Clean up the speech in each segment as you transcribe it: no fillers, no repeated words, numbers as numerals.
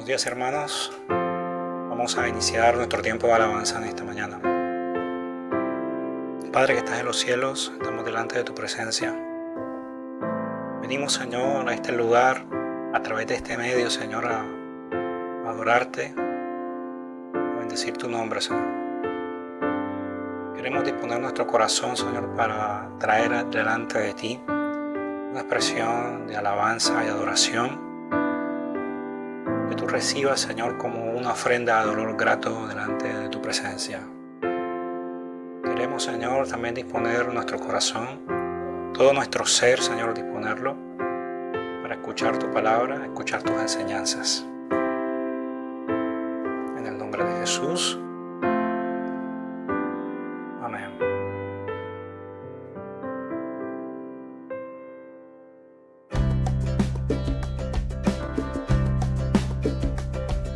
Buenos días, hermanos. Vamos a iniciar nuestro tiempo de alabanza en esta mañana. Padre que estás en los cielos, estamos delante de tu presencia. Venimos, Señor, a este lugar, a través de este medio, Señor, a adorarte, a bendecir tu nombre, Señor. Queremos disponer nuestro corazón, Señor, para traer delante de ti una expresión de alabanza y adoración que tú recibas, Señor, como una ofrenda de dolor grato delante de tu presencia. Queremos, Señor, también disponer nuestro corazón, todo nuestro ser, Señor, disponerlo para escuchar tu palabra, escuchar tus enseñanzas. En el nombre de Jesús. Amén.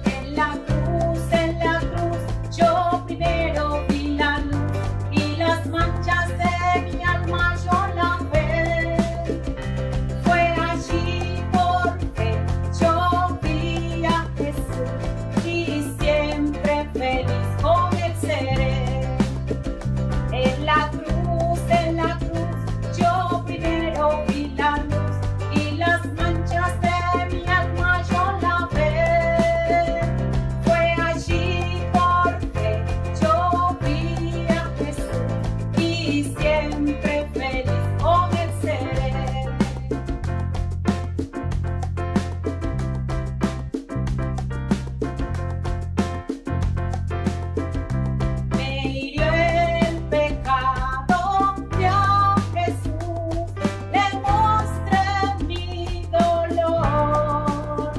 En la cruz, yo primero vi la luz y las manchas de mi alma yo la ve. Fue allí por fe, yo vi a Jesús y siempre feliz con él seré. En la cruz, yo primero vi la luz y las manchas de mi alma yo la ve. Fue allí por fe, yo vi a Jesús y siempre feliz con él seré. Me hirió el pecado, fui a Jesús, le mostré mi dolor.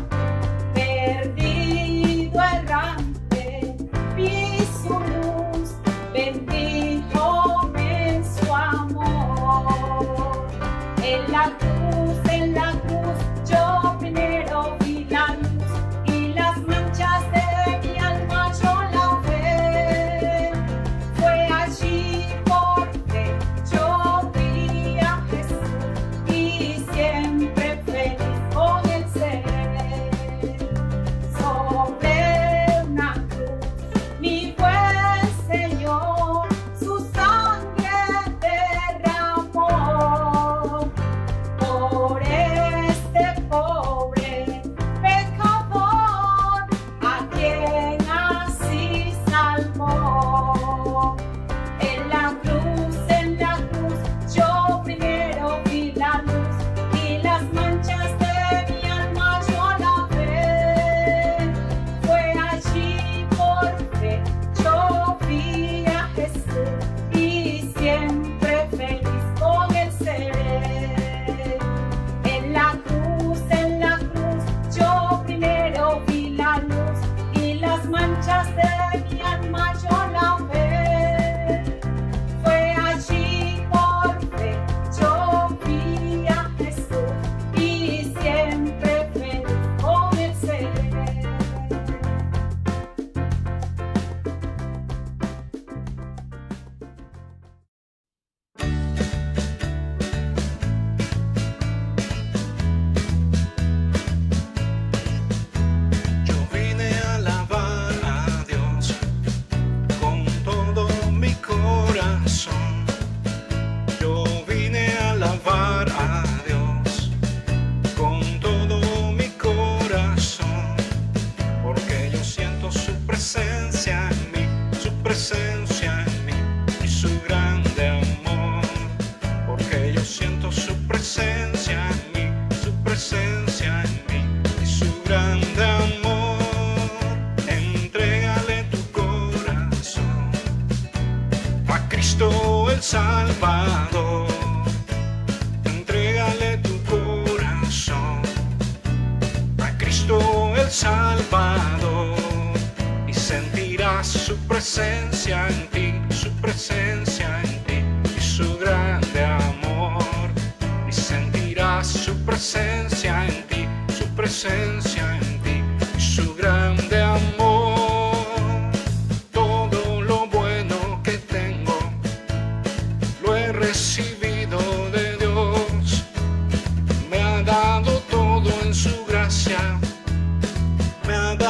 Perdido errante, vi su luz, bendíjome en su amor. En la cruz, yo primero vi la luz y las manchas de mi alma yo la ve. Fue allí por fe, yo vi a Jesús y siempre feliz con él seré. Sobre una cruz, mi buen Señor, su sangre derramó por este pobre pecador, a quien así salvó. En la cruz, yo primero vi la luz y las manchas de mi alma yo la ve. Fue allí por fe, yo vi a Jesús y siempre feliz con él seré. En la cruz, yo primero vi la luz y las manchas de mi alma yo la ve. Fue allí por fe, yo vi a Jesús y siempre feliz con él seré. Yo vine a alabar a Dios con todo mi corazón. Yo vine a alabar a Dios con todo mi corazón, porque yo siento su presencia en mí, su presencia en mí y su grande amor. Porque yo siento su presencia en mí, su presencia en mí y su grande amor. Entrégale tu corazón a Cristo el Salvador. Entrégale tu corazón a Cristo el Salvador y sentirás su presencia en ti, su presencia en ti y su grande amor. Y sentirás su presencia en ti, su presencia en ti y su grande amor. Todo lo bueno que tengo lo he recibido de Dios. Me ha dado todo en su gracia, me ha dado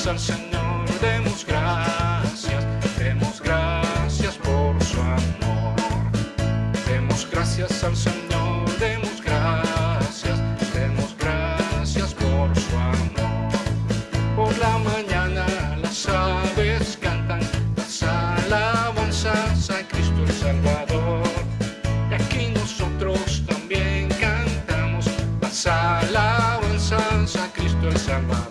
al Señor, demos gracias por su amor. Demos gracias al Señor, demos gracias por su amor. Por la mañana las aves cantan las alabanzas a Cristo el Salvador. Y aquí nosotros también cantamos las alabanzas a Cristo el Salvador.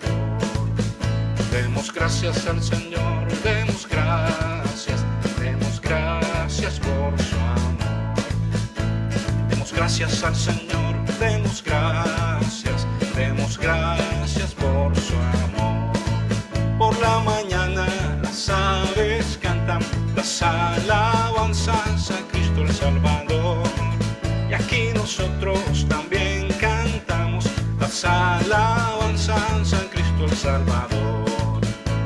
Demos gracias al Señor, demos gracias por su amor. Demos gracias al Señor, demos gracias por su amor. Por la mañana las aves cantan las alabanzas a Cristo el Salvador. Y aquí nosotros también cantamos las alabanzas a Cristo el Salvador.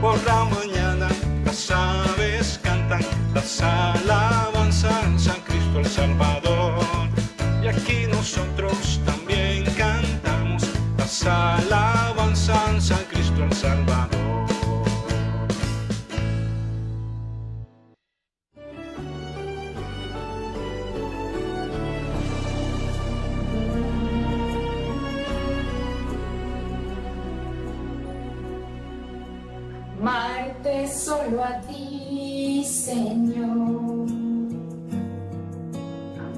Por la mañana las aves cantan las alabanzas a Cristo el Salvador. Y aquí nosotros también cantamos las alabanzas a Cristo el Salvador. Amarte solo a ti, Señor.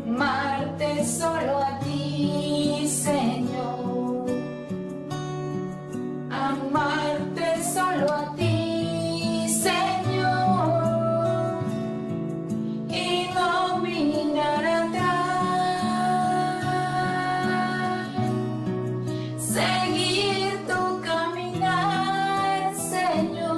Amarte solo a ti, Señor. Amarte solo a ti, Señor. Y no mirar atrás. Seguir tu caminar, Señor.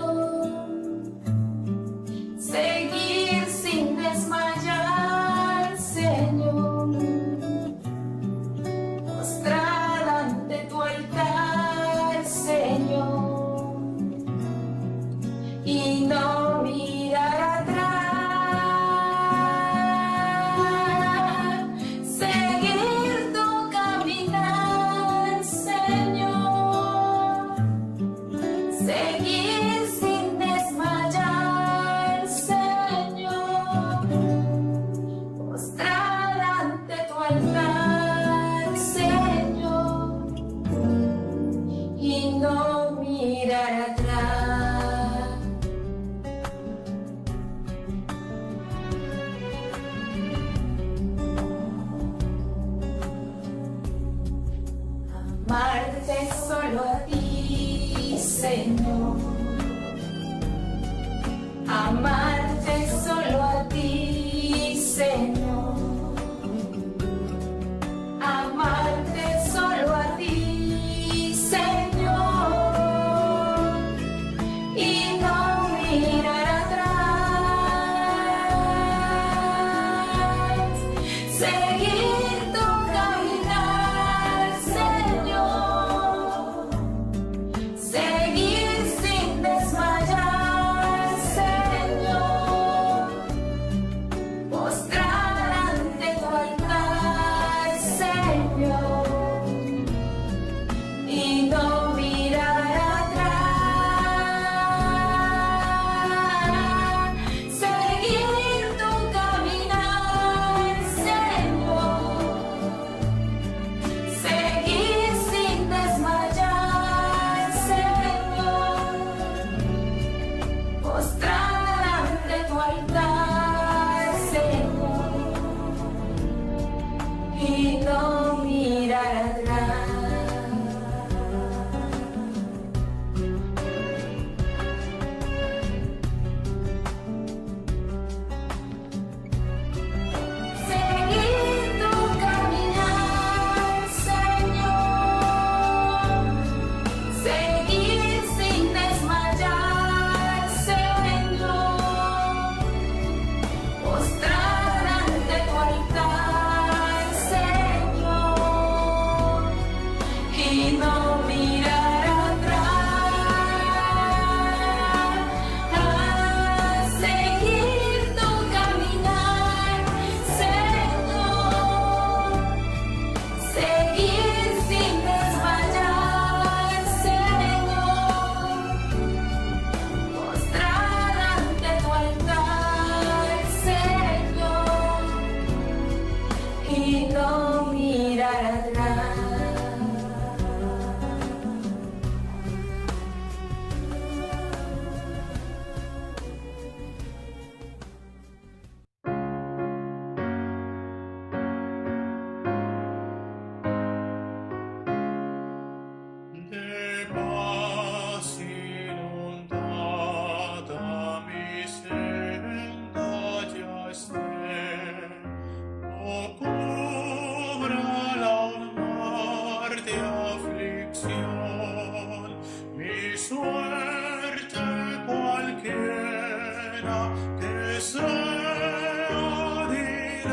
deseo diré,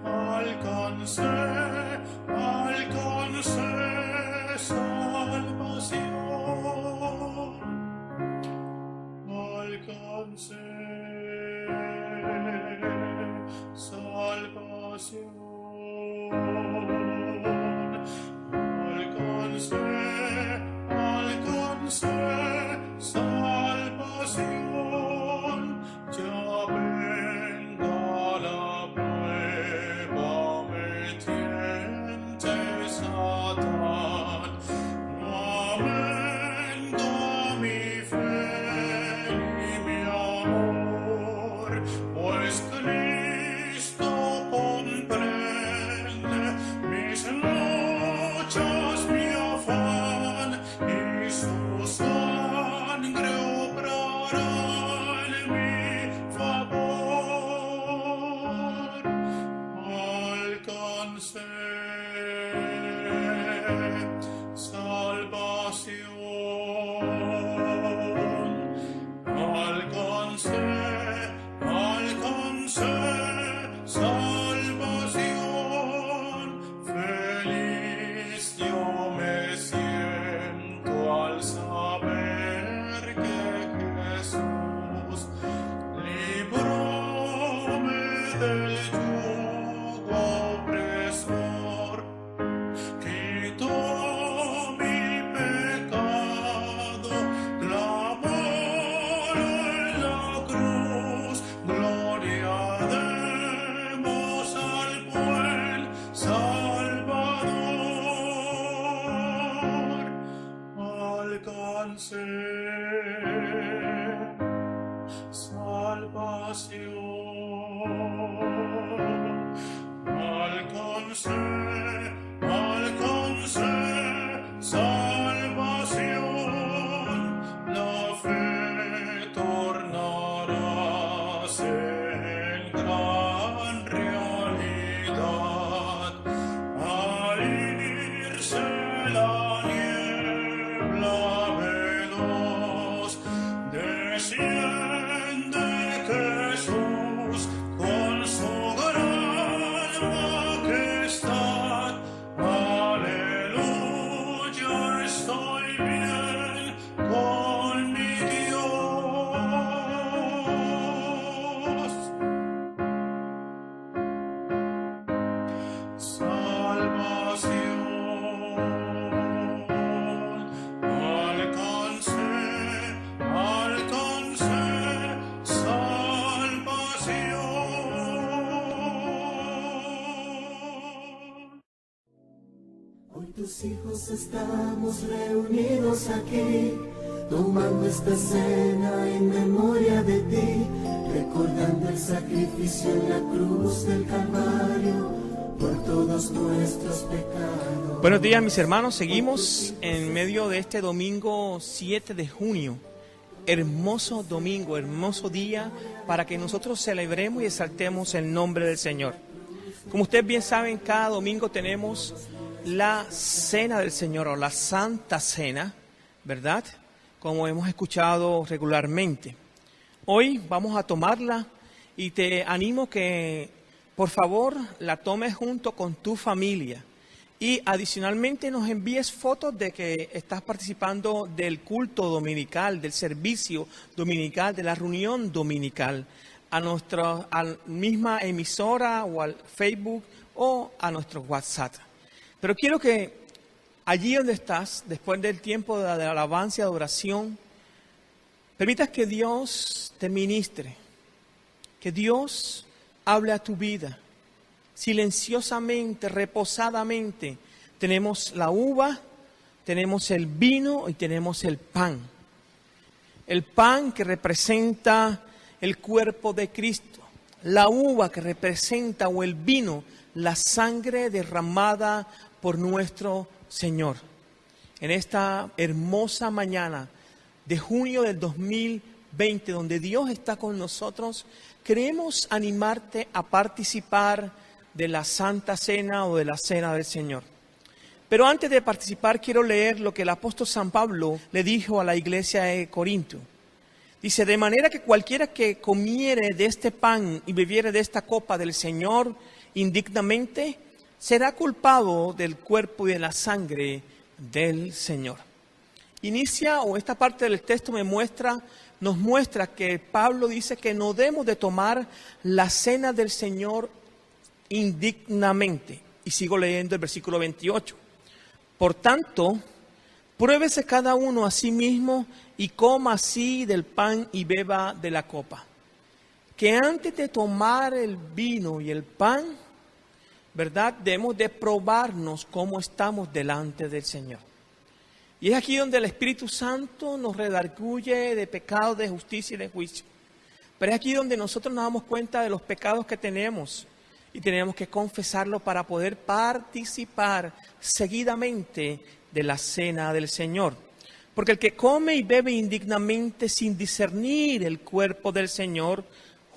alcancé salvación, alcancé salvación, alcancé salvación, ya venga la prueba, me tiente Satán, no aumenta mi fe y mi amor, pues Cristo comprende mis luchas, mi afán, y su sangre obrará en mi favor. Alcancé salvación, alcancé salvación, feliz yo me siento al saber que Jesús libróme del yugo opresor, quitó mi pecado, clamó en la cruz, gloria demos al buen Salvador. Alcancé salvación, alcancé salvación, la fe tornarás en gran realidad, al irse la niebla veloz, desciende Jesús con su gran majestad. Aleluya, estoy bien con mi Dios. Salvación, alcancé salvación. Hoy tus hijos estamos reunidos aquí, tomando esta cena en memoria de ti, recordando el sacrificio en la cruz del Calvario por todos nuestros pecados. Buenos días, mis hermanos. Seguimos en medio de este domingo 7 de junio. Hermoso domingo, hermoso día para que nosotros celebremos y exaltemos el nombre del Señor. Como ustedes bien saben, cada domingo tenemos la cena del Señor o la Santa Cena, ¿verdad? Como hemos escuchado regularmente. Hoy vamos a tomarla y te animo que por favor la tomes junto con tu familia y adicionalmente nos envíes fotos de que estás participando del culto dominical, del servicio dominical, de la reunión dominical a nuestra misma emisora o al Facebook o a nuestro WhatsApp. Pero quiero que allí donde estás, después del tiempo de alabanza y adoración, permitas que Dios te ministre, que Dios hable a tu vida. Silenciosamente, reposadamente, tenemos la uva, tenemos el vino y tenemos el pan. El pan que representa el cuerpo de Cristo, la uva que representa o el vino, la sangre derramada por nuestro Señor. En esta hermosa mañana de junio del 2020, donde Dios está con nosotros, queremos animarte a participar de la Santa Cena o de la Cena del Señor. Pero antes de participar, quiero leer lo que el apóstol San Pablo le dijo a la iglesia de Corinto. Dice, de manera que cualquiera que comiere de este pan y bebiere de esta copa del Señor indignamente, será culpado del cuerpo y de la sangre del Señor. Esta parte del texto nos muestra que Pablo dice que no debemos de tomar la cena del Señor indignamente. Y sigo leyendo el versículo 28. Por tanto, pruébese cada uno a sí mismo y coma así del pan y beba de la copa. Que antes de tomar el vino y el pan, ¿verdad? Debemos de probarnos cómo estamos delante del Señor. Y es aquí donde el Espíritu Santo nos redarguye de pecado, de justicia y de juicio. Pero es aquí donde nosotros nos damos cuenta de los pecados que tenemos y tenemos que confesarlo para poder participar seguidamente de la cena del Señor. Porque el que come y bebe indignamente sin discernir el cuerpo del Señor,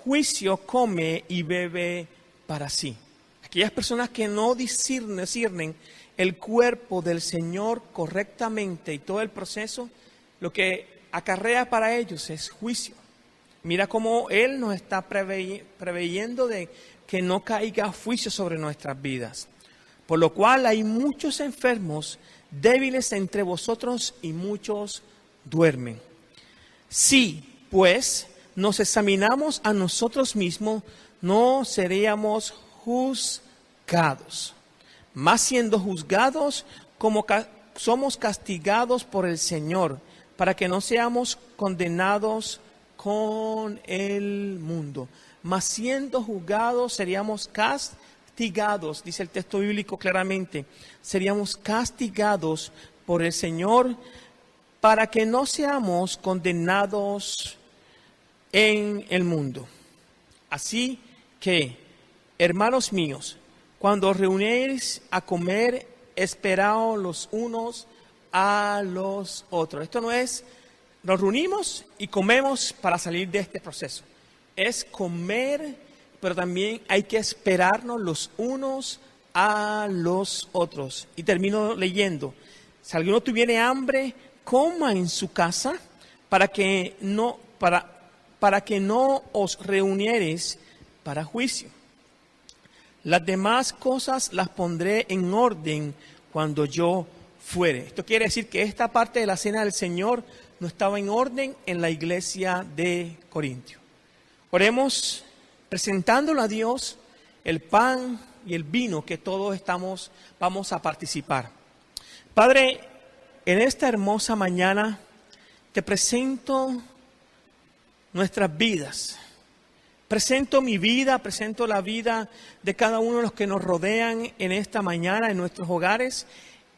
juicio come y bebe para sí. Aquellas personas que no disciernen el cuerpo del Señor correctamente y todo el proceso, lo que acarrea para ellos es juicio. Mira cómo Él nos está preveyendo de que no caiga juicio sobre nuestras vidas. Por lo cual hay muchos enfermos, débiles entre vosotros y muchos duermen. Si, pues, nos examinamos a nosotros mismos, no seríamos juzgados. Mas siendo juzgados, como somos castigados por el Señor, para que no seamos condenados con el mundo. Mas siendo juzgados, seríamos castigados, dice el texto bíblico claramente, seríamos castigados por el Señor, para que no seamos condenados en el mundo. Así que, hermanos míos, cuando os reunéis a comer, esperaos los unos a los otros. Esto no es, nos reunimos y comemos para salir de este proceso. Es comer, pero también hay que esperarnos los unos a los otros. Y termino leyendo. Si alguno tuviere hambre, coma en su casa, para que no os reuniereis para juicio. Las demás cosas las pondré en orden cuando yo fuere. Esto quiere decir que esta parte de la cena del Señor no estaba en orden en la iglesia de Corintio. Oremos presentándole a Dios el pan y el vino que todos vamos a participar. Padre, en esta hermosa mañana te presento nuestras vidas. Presento mi vida, presento la vida de cada uno de los que nos rodean en esta mañana, en nuestros hogares,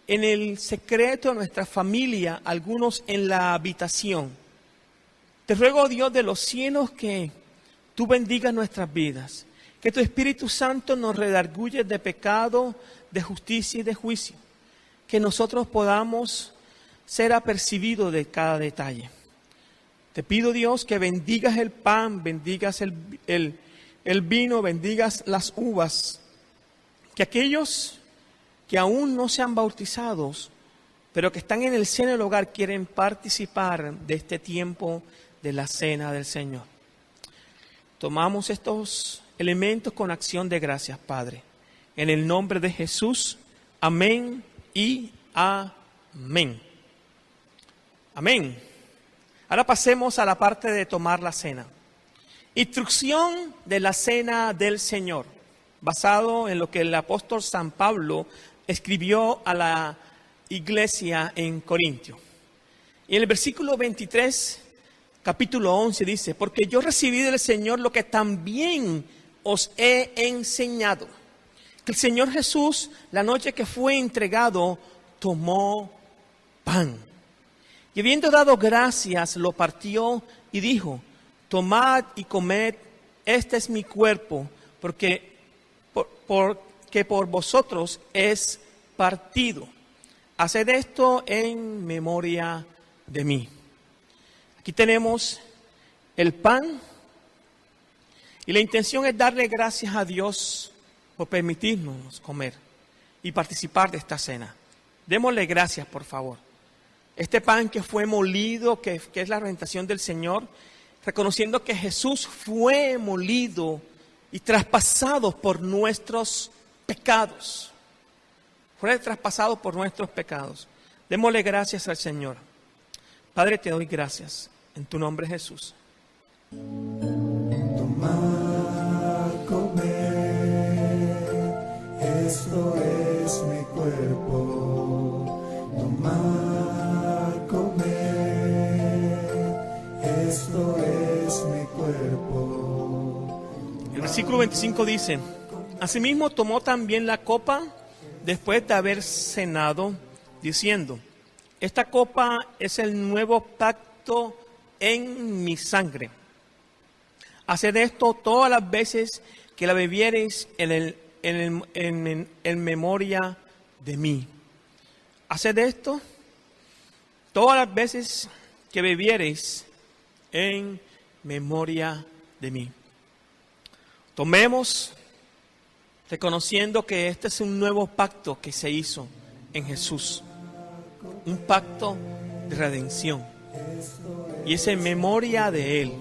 en el secreto de nuestra familia, algunos en la habitación. Te ruego, Dios de los cielos, que tú bendigas nuestras vidas, que tu Espíritu Santo nos redarguye de pecado, de justicia y de juicio, que nosotros podamos ser apercibidos de cada detalle. Te pido, Dios, que bendigas el pan, bendigas el vino, bendigas las uvas, que aquellos que aún no se han bautizado, pero que están en el seno del hogar, quieren participar de este tiempo de la cena del Señor. Tomamos estos elementos con acción de gracias, Padre. En el nombre de Jesús, amén y amén. Amén. Ahora pasemos a la parte de tomar la cena. Instrucción de la cena del Señor, basado en lo que el apóstol San Pablo escribió a la iglesia en Corintio. Y en el versículo 23, capítulo 11 dice, porque yo recibí del Señor lo que también os he enseñado. Que el Señor Jesús, la noche que fue entregado, tomó pan. Y habiendo dado gracias, lo partió y dijo, tomad y comed, este es mi cuerpo, porque por vosotros es partido. Haced esto en memoria de mí. Aquí tenemos el pan y la intención es darle gracias a Dios por permitirnos comer y participar de esta cena. Démosle gracias, por favor. Este pan que fue molido, que es la representación del Señor, reconociendo que Jesús fue molido y traspasado por nuestros pecados. Fue traspasado por nuestros pecados. Démosle gracias al Señor. Padre, te doy gracias en tu nombre, Jesús. Tomad, comed, esto es mi cuerpo. Tomad, comed, esto es mi cuerpo. El versículo 25 dice: asimismo tomó también la copa después de haber cenado, diciendo: esta copa es el nuevo pacto en mi sangre. Haced esto todas las veces que la bebiereis en memoria de mí. Haced esto todas las veces que bebiereis en memoria de mí. Tomemos, reconociendo que este es un nuevo pacto que se hizo en Jesús. Un pacto de redención. Y es en memoria de Él.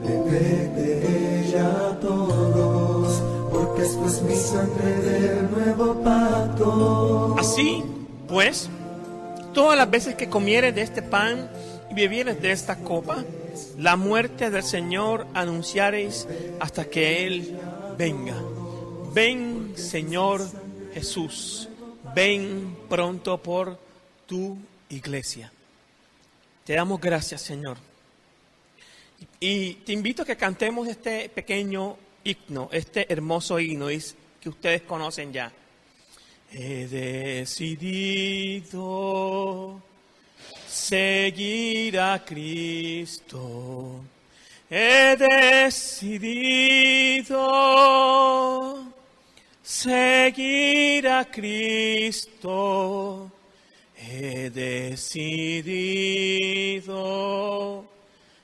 Bebed de ella todos, porque esto es mi sangre del nuevo pacto. Así, pues, todas las veces que comieres de este pan y bebieres de esta copa, la muerte del Señor anunciaréis hasta que Él venga. Ven, Señor Jesús, ven pronto por tu iglesia. Te damos gracias, Señor. Y te invito a que cantemos este pequeño himno, este hermoso himno que ustedes conocen ya. He decidido seguir a Cristo. He decidido seguir a Cristo. He decidido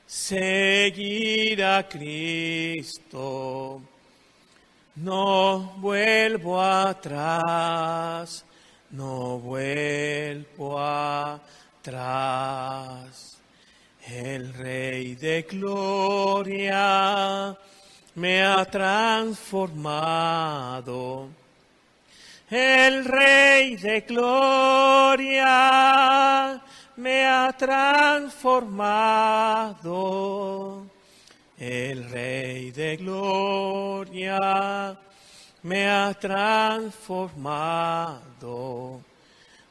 seguir a Cristo. No vuelvo atrás, no vuelvo atrás. El Rey de Gloria me ha transformado. El Rey de Gloria me ha transformado. El Rey de Gloria me ha transformado.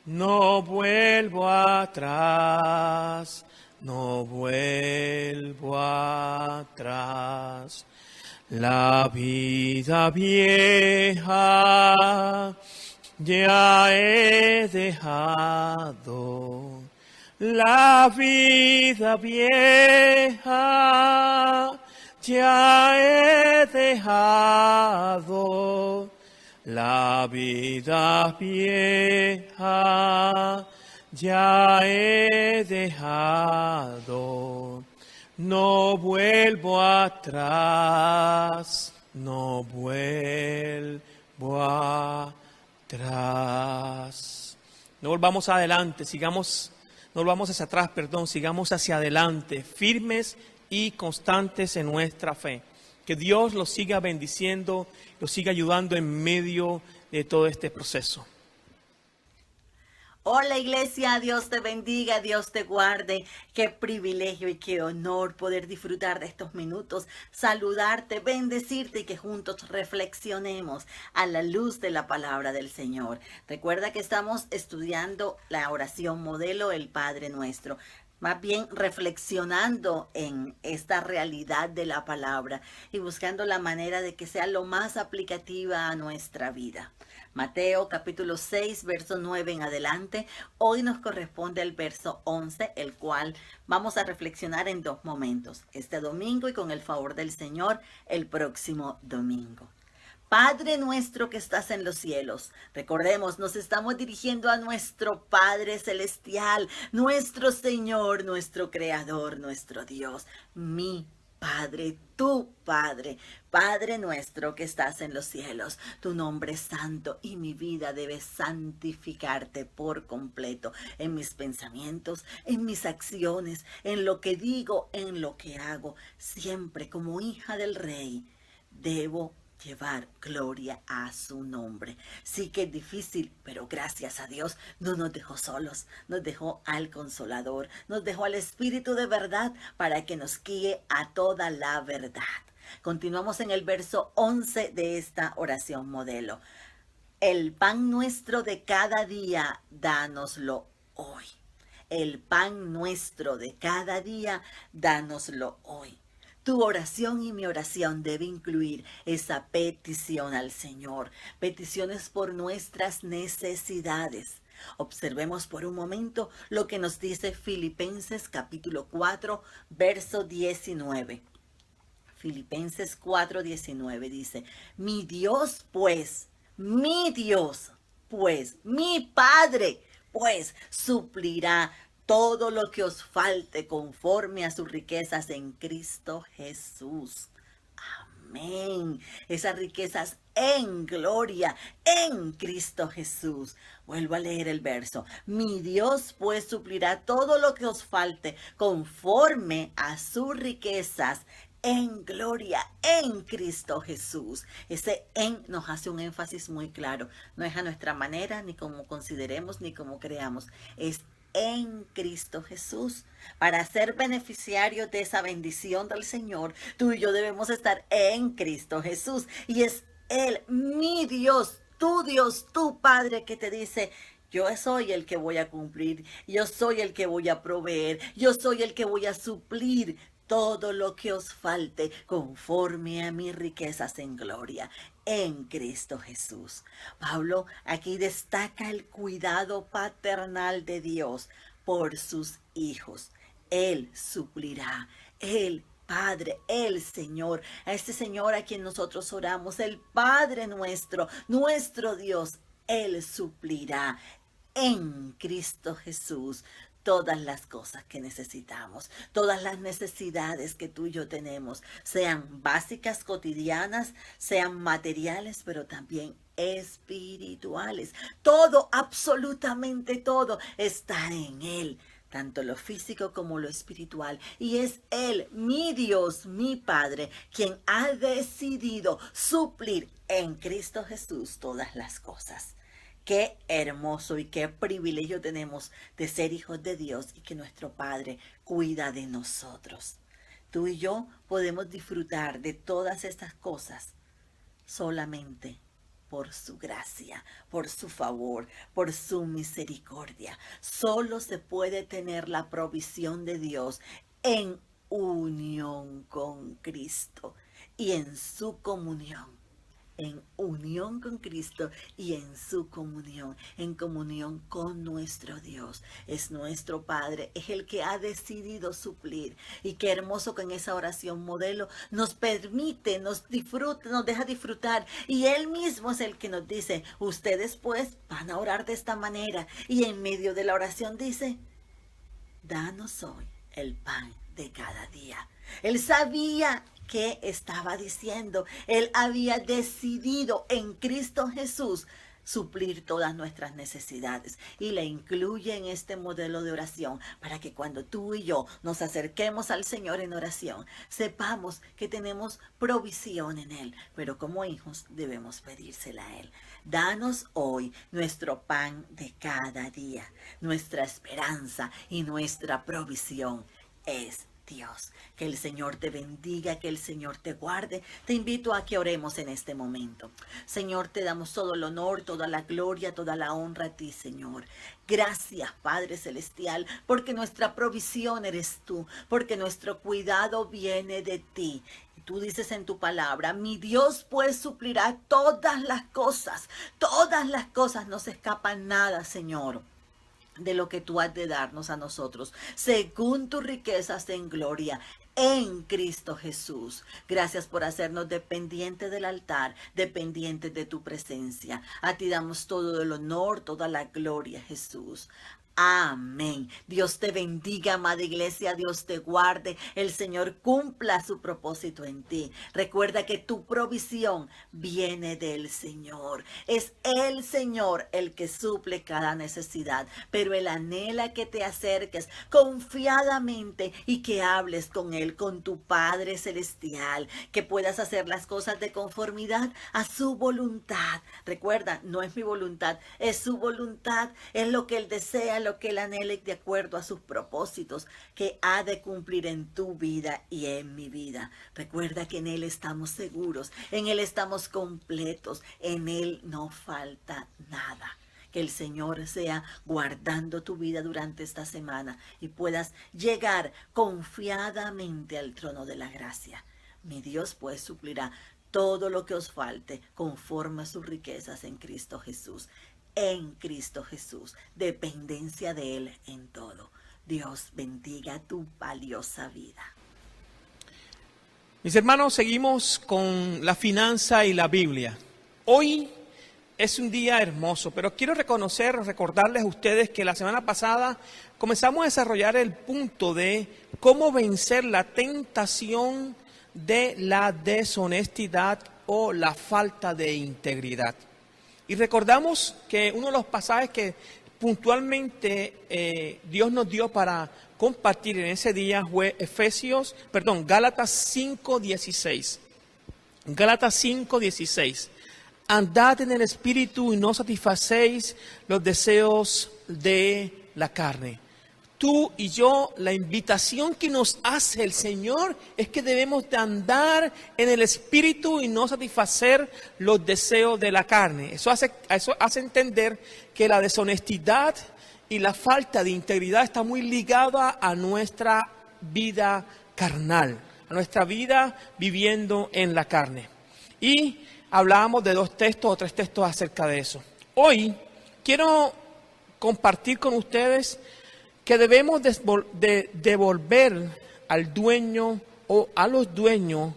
No vuelvo atrás, no vuelvo atrás. La vida vieja ya he dejado. La vida vieja ya he dejado. La vida vieja ya he dejado. No vuelvo atrás, no vuelvo atrás. No volvamos adelante, no volvamos hacia atrás, sigamos hacia adelante, firmes y constantes en nuestra fe. Que Dios los siga bendiciendo, los siga ayudando en medio de todo este proceso. Hola iglesia, Dios te bendiga, Dios te guarde. Qué privilegio y qué honor poder disfrutar de estos minutos, saludarte, bendecirte y que juntos reflexionemos a la luz de la palabra del Señor. Recuerda que estamos estudiando la oración modelo, el Padre Nuestro. Más bien reflexionando en esta realidad de la palabra y buscando la manera de que sea lo más aplicativa a nuestra vida. Mateo capítulo 6, verso 9 en adelante. Hoy nos corresponde el verso 11, el cual vamos a reflexionar en 2 momentos. Este domingo y con el favor del Señor, el próximo domingo. Padre nuestro que estás en los cielos. Recordemos, nos estamos dirigiendo a nuestro Padre Celestial, nuestro Señor, nuestro Creador, nuestro Dios, mi Padre, tu Padre, Padre nuestro que estás en los cielos, tu nombre es santo y mi vida debe santificarte por completo en mis pensamientos, en mis acciones, en lo que digo, en lo que hago. Siempre como hija del Rey debo llevar gloria a su nombre. Sí que es difícil, pero gracias a Dios no nos dejó solos, nos dejó al Consolador, nos dejó al Espíritu de verdad para que nos guíe a toda la verdad. Continuamos en el verso 11 de esta oración modelo. El pan nuestro de cada día, dánoslo hoy. El pan nuestro de cada día, dánoslo hoy. Tu oración y mi oración debe incluir esa petición al Señor, peticiones por nuestras necesidades. Observemos por un momento lo que nos dice Filipenses capítulo 4, verso 19. Filipenses 4, 19 dice, mi Dios pues, mi Padre pues suplirá todo lo que os falte conforme a sus riquezas en Cristo Jesús. Amén. Esas riquezas en gloria en Cristo Jesús. Vuelvo a leer el verso. Mi Dios pues suplirá todo lo que os falte conforme a sus riquezas en gloria en Cristo Jesús. Ese en nos hace un énfasis muy claro. No es a nuestra manera, ni como consideremos, ni como creamos. Es en Cristo Jesús. Para ser beneficiarios de esa bendición del Señor, tú y yo debemos estar en Cristo Jesús. Y es Él, mi Dios, tu Padre, que te dice, yo soy el que voy a cumplir, yo soy el que voy a proveer, yo soy el que voy a suplir todo lo que os falte conforme a mis riquezas en gloria en Cristo Jesús. Pablo aquí destaca el cuidado paternal de Dios por sus hijos. Él suplirá, Él Padre, el Señor, a este Señor a quien nosotros oramos, el Padre nuestro, nuestro Dios, Él suplirá en Cristo Jesús todas las cosas que necesitamos, todas las necesidades que tú y yo tenemos, sean básicas, cotidianas, sean materiales, pero también espirituales. Todo, absolutamente todo, está en Él, tanto lo físico como lo espiritual. Y es Él, mi Dios, mi Padre, quien ha decidido suplir en Cristo Jesús todas las cosas. Qué hermoso y qué privilegio tenemos de ser hijos de Dios y que nuestro Padre cuida de nosotros. Tú y yo podemos disfrutar de todas estas cosas solamente por su gracia, por su favor, por su misericordia. Solo se puede tener la provisión de Dios en unión con Cristo y en su comunión. En unión con Cristo y en su comunión, en comunión con nuestro Dios. Es nuestro Padre, es el que ha decidido suplir. Y qué hermoso que en esa oración modelo nos permite, nos deja disfrutar. Y Él mismo es el que nos dice, ustedes pues van a orar de esta manera. Y en medio de la oración dice, danos hoy el pan de cada día. Él sabía qué estaba diciendo. Él había decidido en Cristo Jesús suplir todas nuestras necesidades y la incluye en este modelo de oración para que cuando tú y yo nos acerquemos al Señor en oración, sepamos que tenemos provisión en Él, pero como hijos debemos pedírsela a Él. Danos hoy nuestro pan de cada día. Nuestra esperanza y nuestra provisión es Dios. Que el Señor te bendiga, que el Señor te guarde. Te invito a que oremos en este momento. Señor, te damos todo el honor, toda la gloria, toda la honra a ti, Señor. Gracias, Padre Celestial, porque nuestra provisión eres tú, porque nuestro cuidado viene de ti. Y tú dices en tu palabra, mi Dios pues suplirá todas las cosas, no se escapa nada, Señor, de lo que tú has de darnos a nosotros, según tus riquezas en gloria en Cristo Jesús. Gracias por hacernos dependientes del altar, dependientes de tu presencia. A ti damos todo el honor, toda la gloria, Jesús. Amén. Dios te bendiga, amada iglesia. Dios te guarde. El Señor cumpla su propósito en ti. Recuerda que tu provisión viene del Señor. Es el Señor el que suple cada necesidad. Pero Él anhela que te acerques confiadamente y que hables con Él, con tu Padre Celestial. Que puedas hacer las cosas de conformidad a su voluntad. Recuerda, no es mi voluntad, es su voluntad. Es lo que Él desea, lo que Él anhela de acuerdo a sus propósitos que ha de cumplir en tu vida y en mi vida. Recuerda que en Él estamos seguros, en Él estamos completos, en Él no falta nada. Que el Señor sea guardando tu vida durante esta semana y puedas llegar confiadamente al trono de la gracia. Mi Dios pues suplirá todo lo que os falte conforme a sus riquezas en Cristo Jesús. En Cristo Jesús, dependencia de Él en todo. Dios bendiga tu valiosa vida. Mis hermanos, seguimos con la finanza y la Biblia. Hoy es un día hermoso, pero quiero recordarles a ustedes que la semana pasada comenzamos a desarrollar el punto de cómo vencer la tentación de la deshonestidad o la falta de integridad. Y recordamos que uno de los pasajes que puntualmente Dios nos dio para compartir en ese día fue Gálatas 5:16. Gálatas 5:16. Andad en el Espíritu y no satisfacéis los deseos de la carne. Tú y yo, la invitación que nos hace el Señor es que debemos de andar en el Espíritu y no satisfacer los deseos de la carne. Eso hace entender que la deshonestidad y la falta de integridad está muy ligada a nuestra vida carnal, a nuestra vida viviendo en la carne. Y hablábamos de 2 textos o 3 textos acerca de eso. Hoy quiero compartir con ustedes que debemos devolver al dueño o a los dueños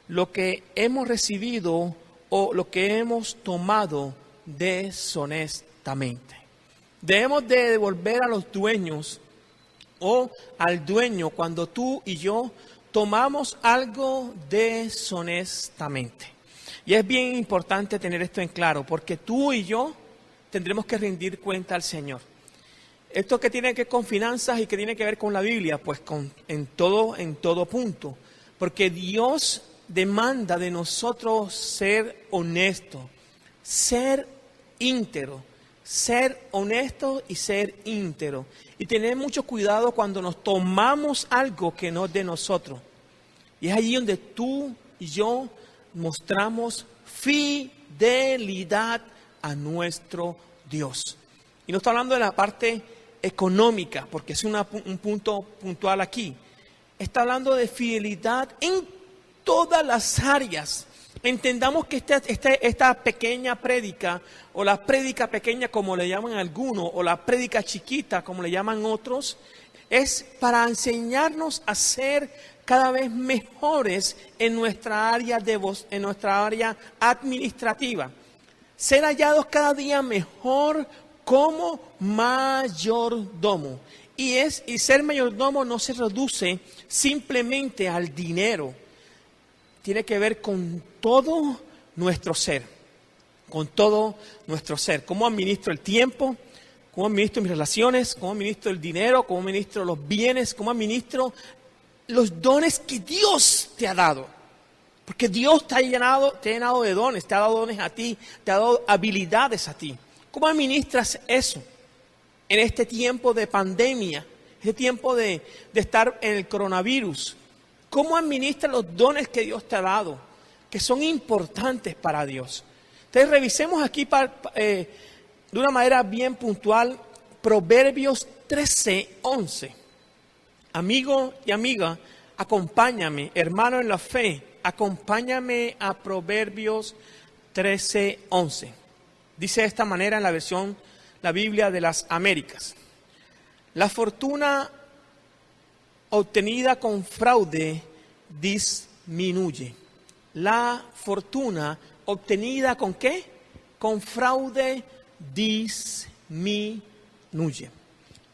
lo que hemos recibido o lo que hemos tomado deshonestamente. Debemos de devolver a los dueños o al dueño cuando tú y yo tomamos algo deshonestamente. Y es bien importante tener esto en claro, porque tú y yo tendremos que rendir cuenta al Señor. Esto que tiene que ver con finanzas y que tiene que ver con la Biblia, pues en todo punto. Porque Dios demanda de nosotros ser honestos, ser íntegro, ser honesto y ser íntegro. Y tener mucho cuidado cuando nos tomamos algo que no es de nosotros. Y es allí donde tú y yo mostramos fidelidad a nuestro Dios. Y no está hablando de la parte económica, porque es un punto puntual aquí. Está hablando de fidelidad en todas las áreas. Entendamos que esta pequeña prédica, o la prédica pequeña como le llaman algunos, o la prédica chiquita como le llaman otros, es para enseñarnos a ser cada vez mejores en nuestra área en nuestra área administrativa. Ser hallados cada día mejor como mayordomo. Y ser mayordomo no se reduce simplemente al dinero. Tiene que ver con todo nuestro ser. Con todo nuestro ser. Cómo administro el tiempo, cómo administro mis relaciones, cómo administro el dinero, cómo administro los bienes, cómo administro los dones que Dios te ha dado. Porque Dios te ha llenado de dones, te ha dado dones a ti, te ha dado habilidades a ti. ¿Cómo administras eso en este tiempo de pandemia, este tiempo de estar en el coronavirus? ¿Cómo administras los dones que Dios te ha dado, que son importantes para Dios? Entonces revisemos aquí de una manera bien puntual Proverbios 13:11. Amigo y amiga, acompáñame, hermano en la fe, acompáñame a Proverbios 13:11. Dice de esta manera en la Biblia de las Américas: la fortuna obtenida con fraude disminuye. La fortuna obtenida ¿con qué? Con fraude disminuye.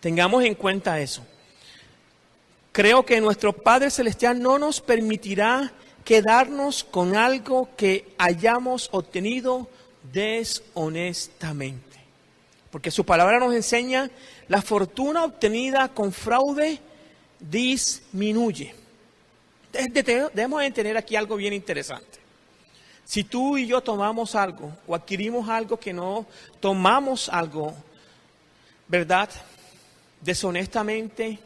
Tengamos en cuenta eso. Creo que nuestro Padre Celestial no nos permitirá quedarnos con algo que hayamos obtenido deshonestamente. Porque su palabra nos enseña, la fortuna obtenida con fraude disminuye. Debemos entender aquí algo bien interesante. Si tú y yo tomamos algo o adquirimos algo que no tomamos algo, ¿verdad?, deshonestamente,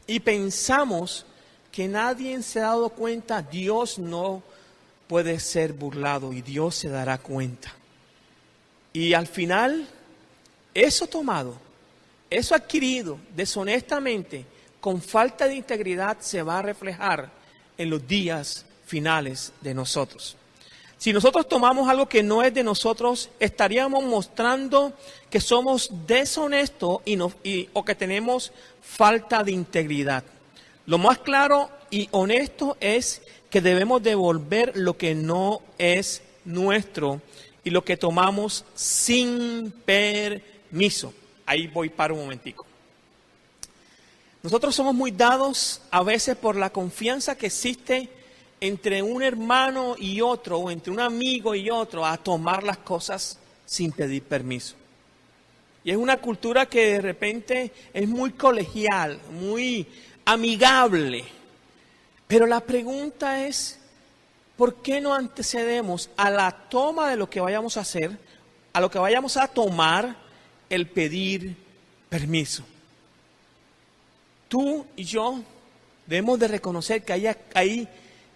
y pensamos que nadie se ha dado cuenta, Dios no puede ser burlado y Dios se dará cuenta. Y al final, eso tomado, eso adquirido deshonestamente, con falta de integridad, se va a reflejar en los días finales de nosotros. Si nosotros tomamos algo que no es de nosotros, estaríamos mostrando que somos deshonestos o que tenemos falta de integridad. Lo más claro y honesto es que debemos devolver lo que no es nuestro y lo que tomamos sin permiso. Ahí voy para un momentico. Nosotros somos muy dados a veces por la confianza que existe entre un hermano y otro, o entre un amigo y otro, a tomar las cosas sin pedir permiso. Y es una cultura que de repente es muy colegial, muy amigable. Pero la pregunta es, ¿por qué no antecedemos a la toma de lo que vayamos a hacer, a lo que vayamos a tomar, el pedir permiso? Tú y yo debemos de reconocer que hay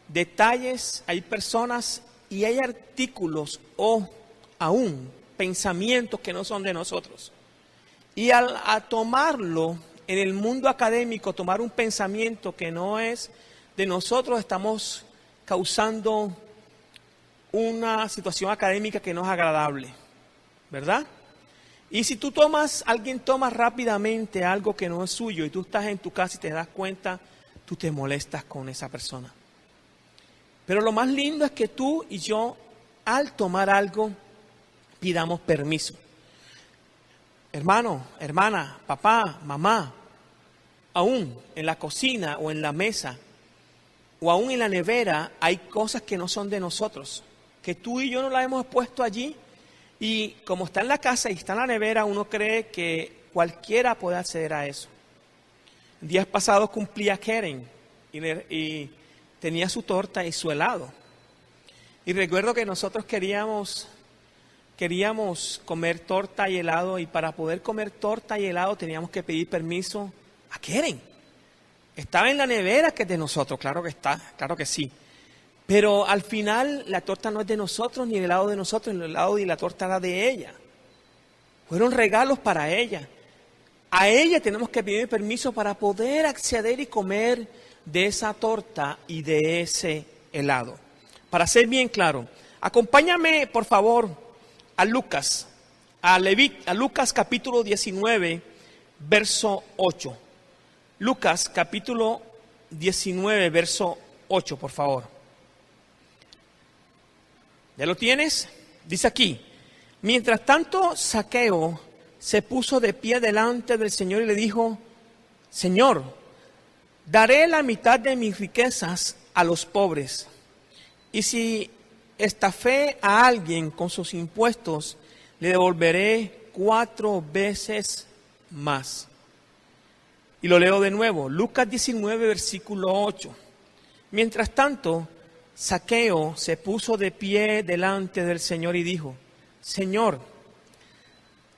detalles, hay personas y hay artículos o aún pensamientos que no son de nosotros. Y a tomarlo en el mundo académico, tomar un pensamiento que no es de nosotros, estamos causando una situación académica que no es agradable, ¿verdad? Y si alguien toma rápidamente algo que no es suyo y tú estás en tu casa y te das cuenta, tú te molestas con esa persona. Pero lo más lindo es que tú y yo, al tomar algo, pidamos permiso. Hermano, hermana, papá, mamá, aún en la cocina o en la mesa o aún en la nevera hay cosas que no son de nosotros, que tú y yo no las hemos puesto allí y como está en la casa y está en la nevera, uno cree que cualquiera puede acceder a eso. Días pasados cumplía Karen y tenía su torta y su helado. Y recuerdo que nosotros queríamos comer torta y helado, y para poder comer torta y helado teníamos que pedir permiso a Keren. Estaba en la nevera, que es de nosotros, claro que está, claro que sí. Pero al final la torta no es de nosotros, ni el helado de nosotros, el helado y la torta era de ella. Fueron regalos para ella. A ella tenemos que pedir permiso para poder acceder y comer de esa torta y de ese helado. Para ser bien claro, acompáñame por favor a Lucas capítulo 19, verso 8. Lucas capítulo 19, verso 8, por favor. ¿Ya lo tienes? Dice aquí: mientras tanto, Zaqueo se puso de pie delante del Señor y le dijo: Señor, daré la mitad de mis riquezas a los pobres, y si estafé a alguien con sus impuestos, le devolveré 4 veces más. Y lo leo de nuevo, Lucas 19, versículo 8. Mientras tanto, Zaqueo se puso de pie delante del Señor y dijo: Señor,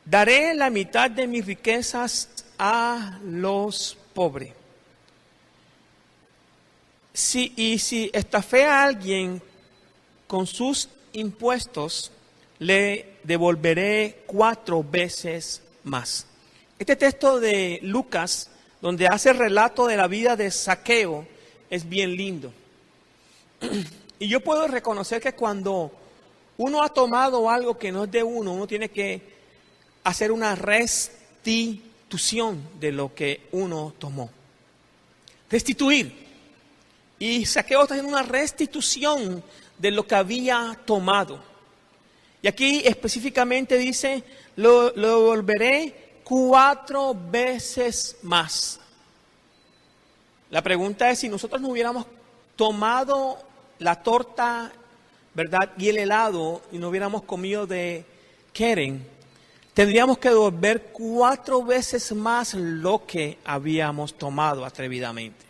daré la mitad de mis riquezas a los pobres. Y si estafé a alguien con sus impuestos, le devolveré 4 veces más. Este texto de Lucas, donde hace relato de la vida de Zaqueo, es bien lindo. Y yo puedo reconocer que cuando uno ha tomado algo que no es de uno, uno tiene que hacer una restitución de lo que uno tomó. Restituir. Y Zaqueo está haciendo una restitución de lo que había tomado. Y aquí específicamente dice: lo devolveré 4 veces más. La pregunta es si nosotros no hubiéramos tomado la torta, ¿verdad?, y el helado y no hubiéramos comido de Keren, tendríamos que devolver 4 veces más lo que habíamos tomado atrevidamente.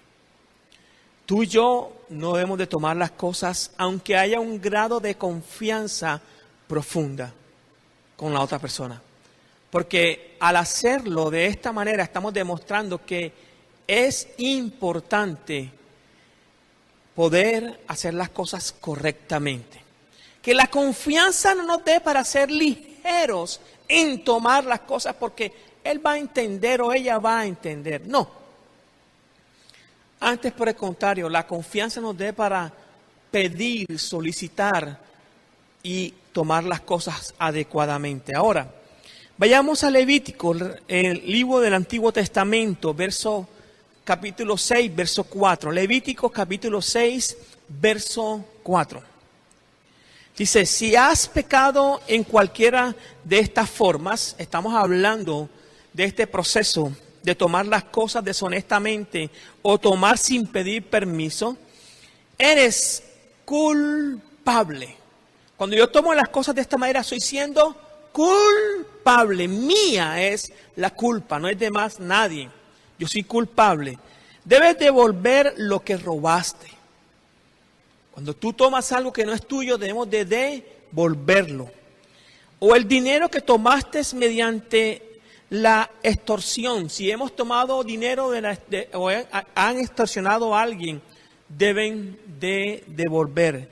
Tú y yo no debemos de tomar las cosas aunque haya un grado de confianza profunda con la otra persona. Porque al hacerlo de esta manera estamos demostrando que es importante poder hacer las cosas correctamente. Que la confianza no nos dé para ser ligeros en tomar las cosas porque él va a entender o ella va a entender. No. Antes, por el contrario, la confianza nos dé para pedir, solicitar y tomar las cosas adecuadamente. Ahora, vayamos a Levítico, el libro del Antiguo Testamento, capítulo 6, verso 4. Levítico capítulo 6, verso 4. Dice, si has pecado en cualquiera de estas formas, estamos hablando de este proceso de tomar las cosas deshonestamente o tomar sin pedir permiso, eres culpable. Cuando yo tomo las cosas de esta manera, estoy siendo culpable. Mía es la culpa, no es de más nadie. Yo soy culpable. Debes devolver lo que robaste. Cuando tú tomas algo que no es tuyo, debemos de devolverlo. O el dinero que tomaste mediante la extorsión. Si hemos tomado dinero o han extorsionado a alguien, deben de devolver.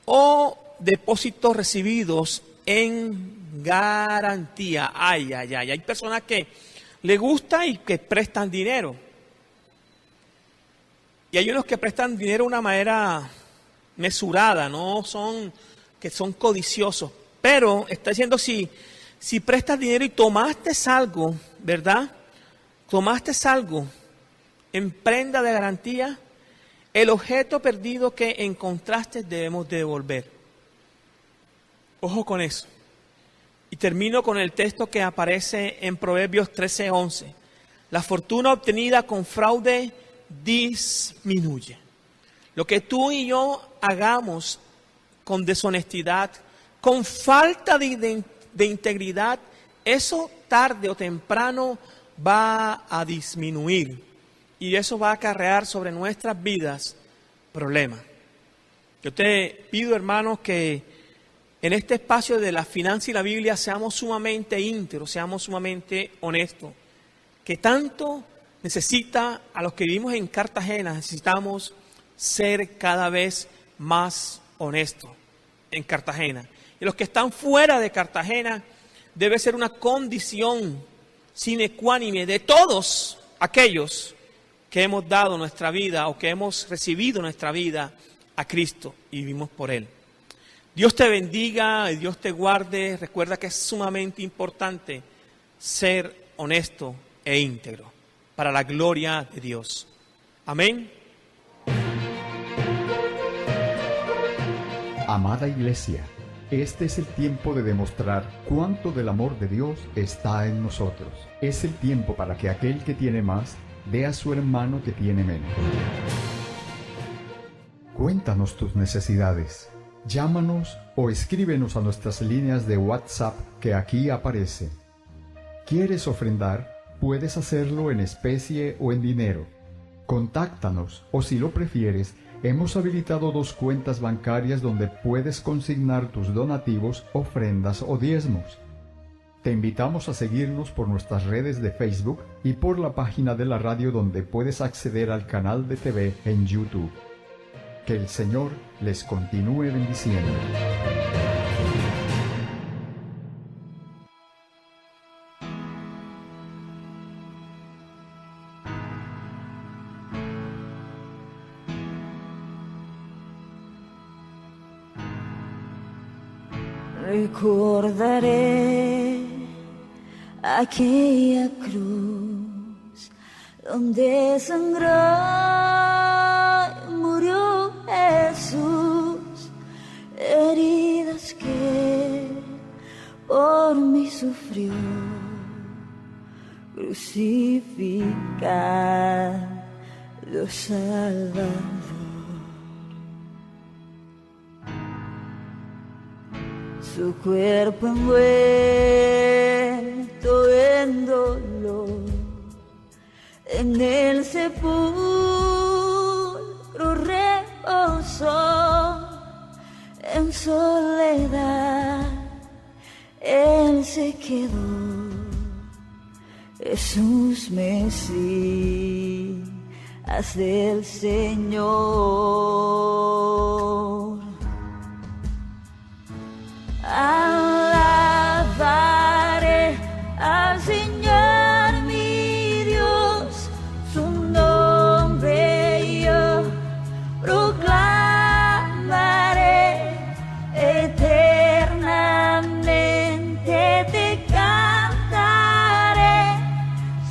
O depósitos recibidos en garantía. Hay personas que les gusta y que prestan dinero. Y hay unos que prestan dinero de una manera mesurada, que son codiciosos. Pero está diciendo, si prestas dinero y tomaste algo, ¿verdad? Tomaste algo en prenda de garantía, el objeto perdido que encontraste debemos devolver. Ojo con eso. Y termino con el texto que aparece en Proverbios 13:11. La fortuna obtenida con fraude disminuye. Lo que tú y yo hagamos con deshonestidad, con falta de integridad, eso tarde o temprano va a disminuir. Y eso va a acarrear sobre nuestras vidas problemas. Yo te pido, hermanos, que en este espacio de la finanza y la Biblia seamos sumamente íntegros, seamos sumamente honestos. Que tanto necesita a los que vivimos en Cartagena, necesitamos ser cada vez más honestos en Cartagena. Y los que están fuera de Cartagena, debe ser una condición sine qua non de todos aquellos que hemos dado nuestra vida o que hemos recibido nuestra vida a Cristo y vivimos por Él. Dios te bendiga y Dios te guarde. Recuerda que es sumamente importante ser honesto e íntegro para la gloria de Dios. Amén. Amada Iglesia, este es el tiempo de demostrar cuánto del amor de Dios está en nosotros. Es el tiempo para que aquel que tiene más dé a su hermano que tiene menos. Cuéntanos tus necesidades. Llámanos o escríbenos a nuestras líneas de WhatsApp que aquí aparecen. ¿Quieres ofrendar? Puedes hacerlo en especie o en dinero. Contáctanos o, si lo prefieres, hemos habilitado 2 cuentas bancarias donde puedes consignar tus donativos, ofrendas o diezmos. Te invitamos a seguirnos por nuestras redes de Facebook y por la página de la radio donde puedes acceder al canal de TV en YouTube. Que el Señor les continúe bendiciendo. Recordaré aquella cruz donde sangró y murió Jesús, heridas que por mí sufrió, crucificado Salvador. Su cuerpo envuelto en dolor, en el sepulcro reposó, en soledad Él se quedó. Jesús Mesías del Señor. Alabaré al Señor mi Dios, su nombre yo proclamaré, eternamente te cantaré,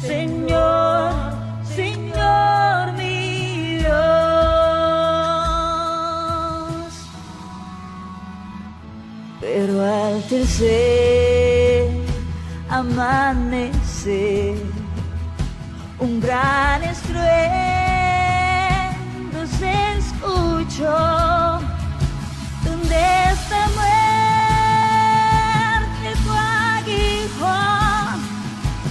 Señor, Señor mi Dios. Pero al tercer amanecer, un gran estruendo se escuchó. ¿Dónde está muerte tu aguijón?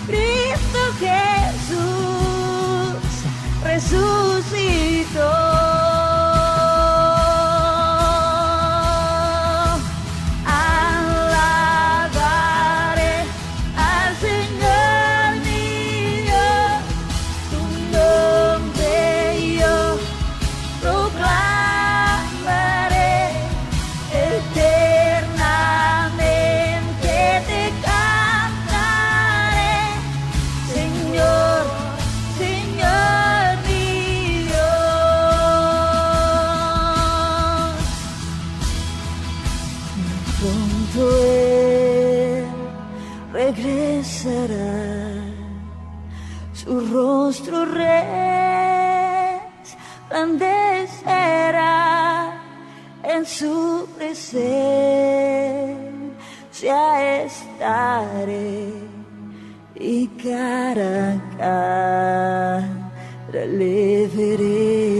Cristo Jesús resucitó. Su rostro resplandecerá, en su presencia estaré, y cara a cara le veré.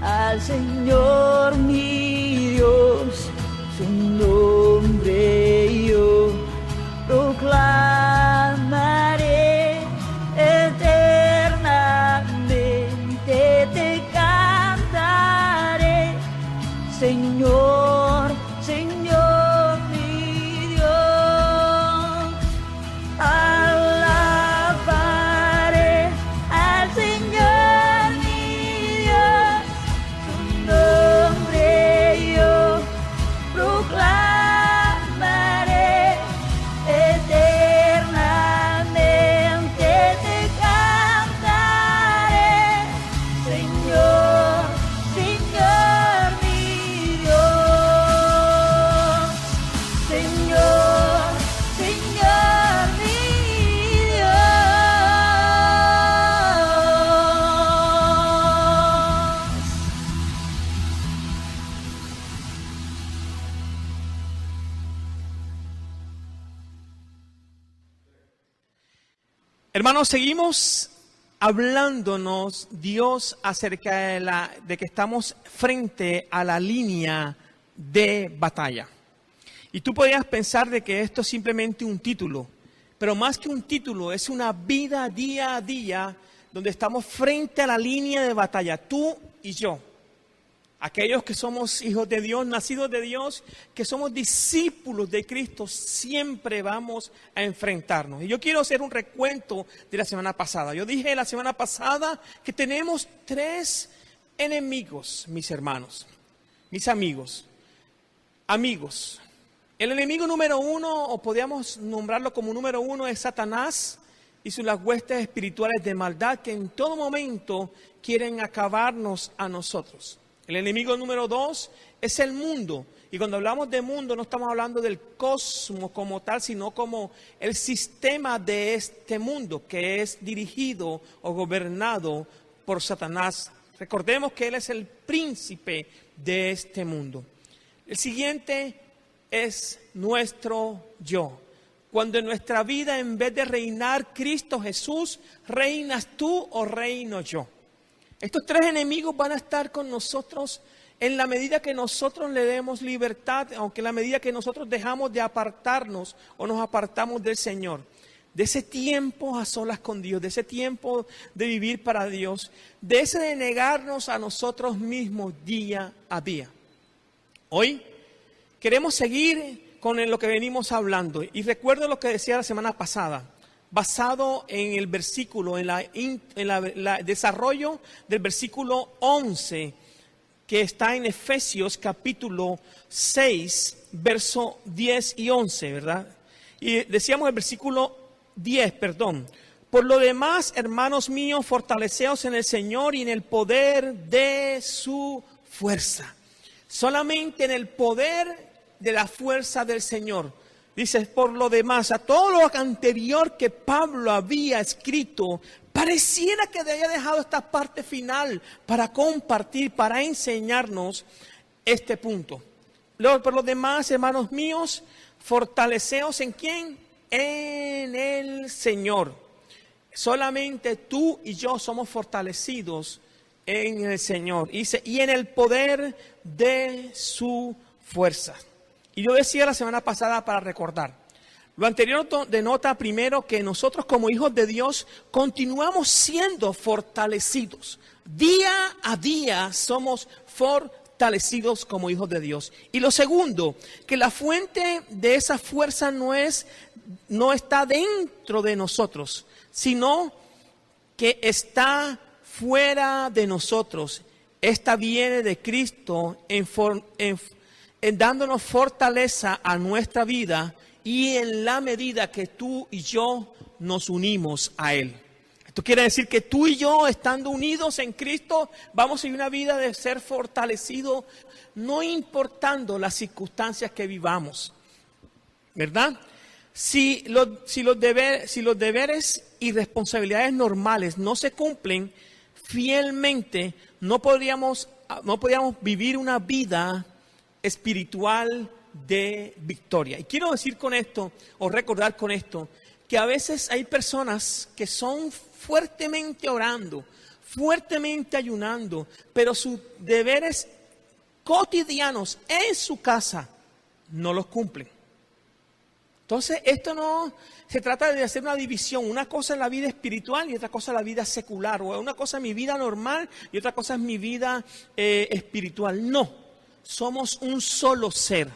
Al Señor mi Dios, su nombre yo proclamaré, eternamente te cantaré, Señor, Señor mi Dios. Alabaré al Señor mi Dios, nombre yo proclamaré, eternamente te cantaré, Señor, Señor mi Dios, Señor, Señor mi Dios. Hermanos, seguimos hablándonos Dios acerca de que estamos frente a la línea de batalla. Y tú podrías pensar de que esto es simplemente un título, pero más que un título, es una vida día a día donde estamos frente a la línea de batalla, tú y yo. Aquellos que somos hijos de Dios, nacidos de Dios, que somos discípulos de Cristo, siempre vamos a enfrentarnos. Y yo quiero hacer un recuento de la semana pasada. Yo dije la semana pasada que tenemos 3 enemigos, mis hermanos, mis amigos. Amigos. El enemigo número 1, o podríamos nombrarlo como número 1, es Satanás y sus las huestes espirituales de maldad que en todo momento quieren acabarnos a nosotros. El enemigo número 2 es el mundo. Y cuando hablamos de mundo no estamos hablando del cosmos como tal, sino como el sistema de este mundo que es dirigido o gobernado por Satanás. Recordemos que él es el príncipe de este mundo. El siguiente es nuestro yo. Cuando en nuestra vida, en vez de reinar Cristo Jesús, reinas tú o reino yo. Estos tres enemigos van a estar con nosotros en la medida que nosotros le demos libertad, aunque en la medida que nosotros dejamos de apartarnos o nos apartamos del Señor. De ese tiempo a solas con Dios, de ese tiempo de vivir para Dios, de ese de negarnos a nosotros mismos día a día. Hoy queremos seguir con lo que venimos hablando. Y recuerdo lo que decía la semana pasada, basado en el versículo, en el desarrollo del versículo 11, que está en Efesios capítulo 6, verso 10 y 11, ¿verdad? Y decíamos el versículo 10, perdón. Por lo demás, hermanos míos, fortaleceos en el Señor y en el poder de su fuerza. Solamente en el poder de la fuerza del Señor. Dice, por lo demás, a todo lo anterior que Pablo había escrito, pareciera que había dejado esta parte final para compartir, para enseñarnos este punto. Luego, por lo demás, hermanos míos, fortaleceos ¿en quién? En el Señor. Solamente tú y yo somos fortalecidos en el Señor. Dice, y en el poder de su fuerza. Y yo decía la semana pasada para recordar. Lo anterior denota primero que nosotros como hijos de Dios continuamos siendo fortalecidos. Día a día somos fortalecidos como hijos de Dios. Y lo segundo, que la fuente de esa fuerza no está dentro de nosotros, sino que está fuera de nosotros. Esta viene de Cristo en dándonos fortaleza a nuestra vida y en la medida que tú y yo nos unimos a Él. Esto quiere decir que tú y yo, estando unidos en Cristo, vamos a vivir una vida de ser fortalecido, no importando las circunstancias que vivamos, ¿verdad? Si los deberes y responsabilidades normales no se cumplen fielmente, no podríamos vivir una vida espiritual de victoria. Y quiero decir con esto, o recordar con esto, que a veces hay personas que son fuertemente orando, fuertemente ayunando, pero sus deberes cotidianos en su casa no los cumplen. Entonces, esto no se trata de hacer una división, una cosa en la vida espiritual y otra cosa en la vida secular, o una cosa en mi vida normal y otra cosa en mi vida espiritual. No. Somos un solo ser.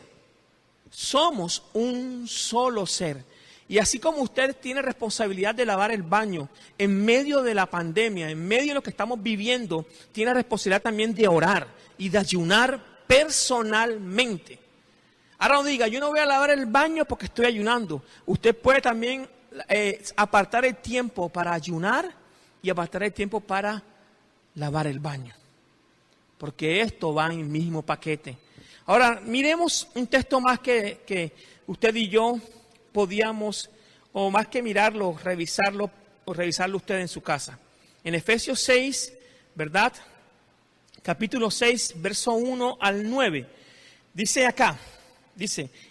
Somos un solo ser. Y así como usted tiene responsabilidad de lavar el baño en medio de la pandemia, en medio de lo que estamos viviendo, tiene responsabilidad también de orar y de ayunar personalmente. Ahora no diga, yo no voy a lavar el baño porque estoy ayunando. Usted puede también apartar el tiempo para ayunar y apartar el tiempo para lavar el baño. Porque esto va en el mismo paquete. Ahora, miremos un texto más que usted y yo podíamos, o más que mirarlo, revisarlo usted en su casa. En Efesios 6, ¿verdad? Capítulo 6, verso 1 al 9. Dice acá,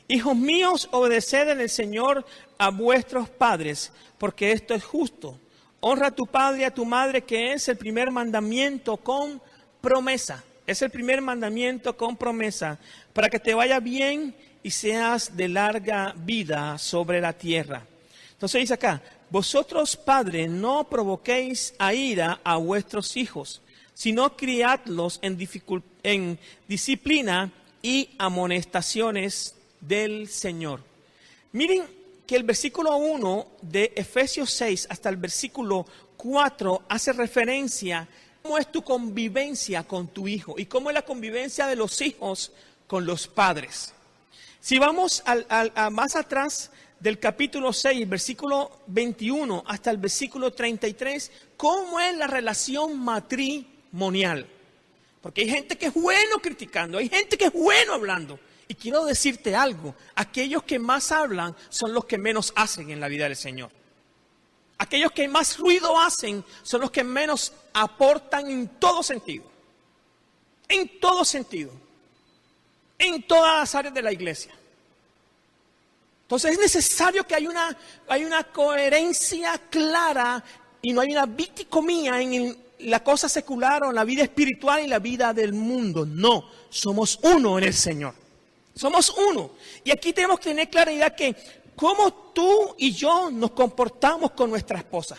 hijos míos, obedeced en el Señor a vuestros padres, porque esto es justo. Honra a tu padre y a tu madre, que es el primer mandamiento con promesa. Es el primer mandamiento con promesa, para que te vaya bien y seas de larga vida sobre la tierra. Entonces dice acá, vosotros padres no provoquéis a ira a vuestros hijos, sino criadlos en disciplina y amonestaciones del Señor. Miren que el versículo 1 de Efesios 6 hasta el versículo 4 hace referencia a cómo es tu convivencia con tu hijo y cómo es la convivencia de los hijos con los padres. Si vamos a más atrás del capítulo 6, versículo 21 hasta el versículo 33, ¿cómo es la relación matrimonial? Porque hay gente que es bueno criticando, hay gente que es bueno hablando. Y quiero decirte algo, aquellos que más hablan son los que menos hacen en la vida del Señor. Aquellos que más ruido hacen son los que menos aportan en todo sentido. En todo sentido. en todas las áreas de la iglesia. Entonces es necesario que haya una coherencia clara y no hay una dicotomía en la cosa secular o en la vida espiritual y la vida del mundo. No, somos uno en el Señor. Somos uno. Y aquí tenemos que tener claridad que cómo tú y yo nos comportamos con nuestra esposa.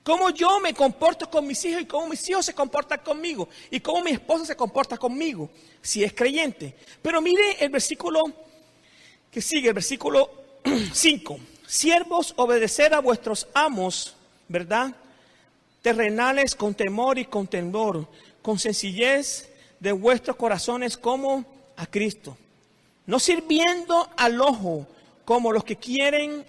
Cómo yo me comporto con mis hijos y cómo mis hijos se comportan conmigo. Y cómo mi esposa se comporta conmigo, si es creyente. Pero mire el versículo que sigue, el versículo 5. Siervos, obedecer a vuestros amos, ¿verdad? Terrenales con temor y con temor, con sencillez de vuestros corazones como a Cristo. No sirviendo al ojo como los que quieren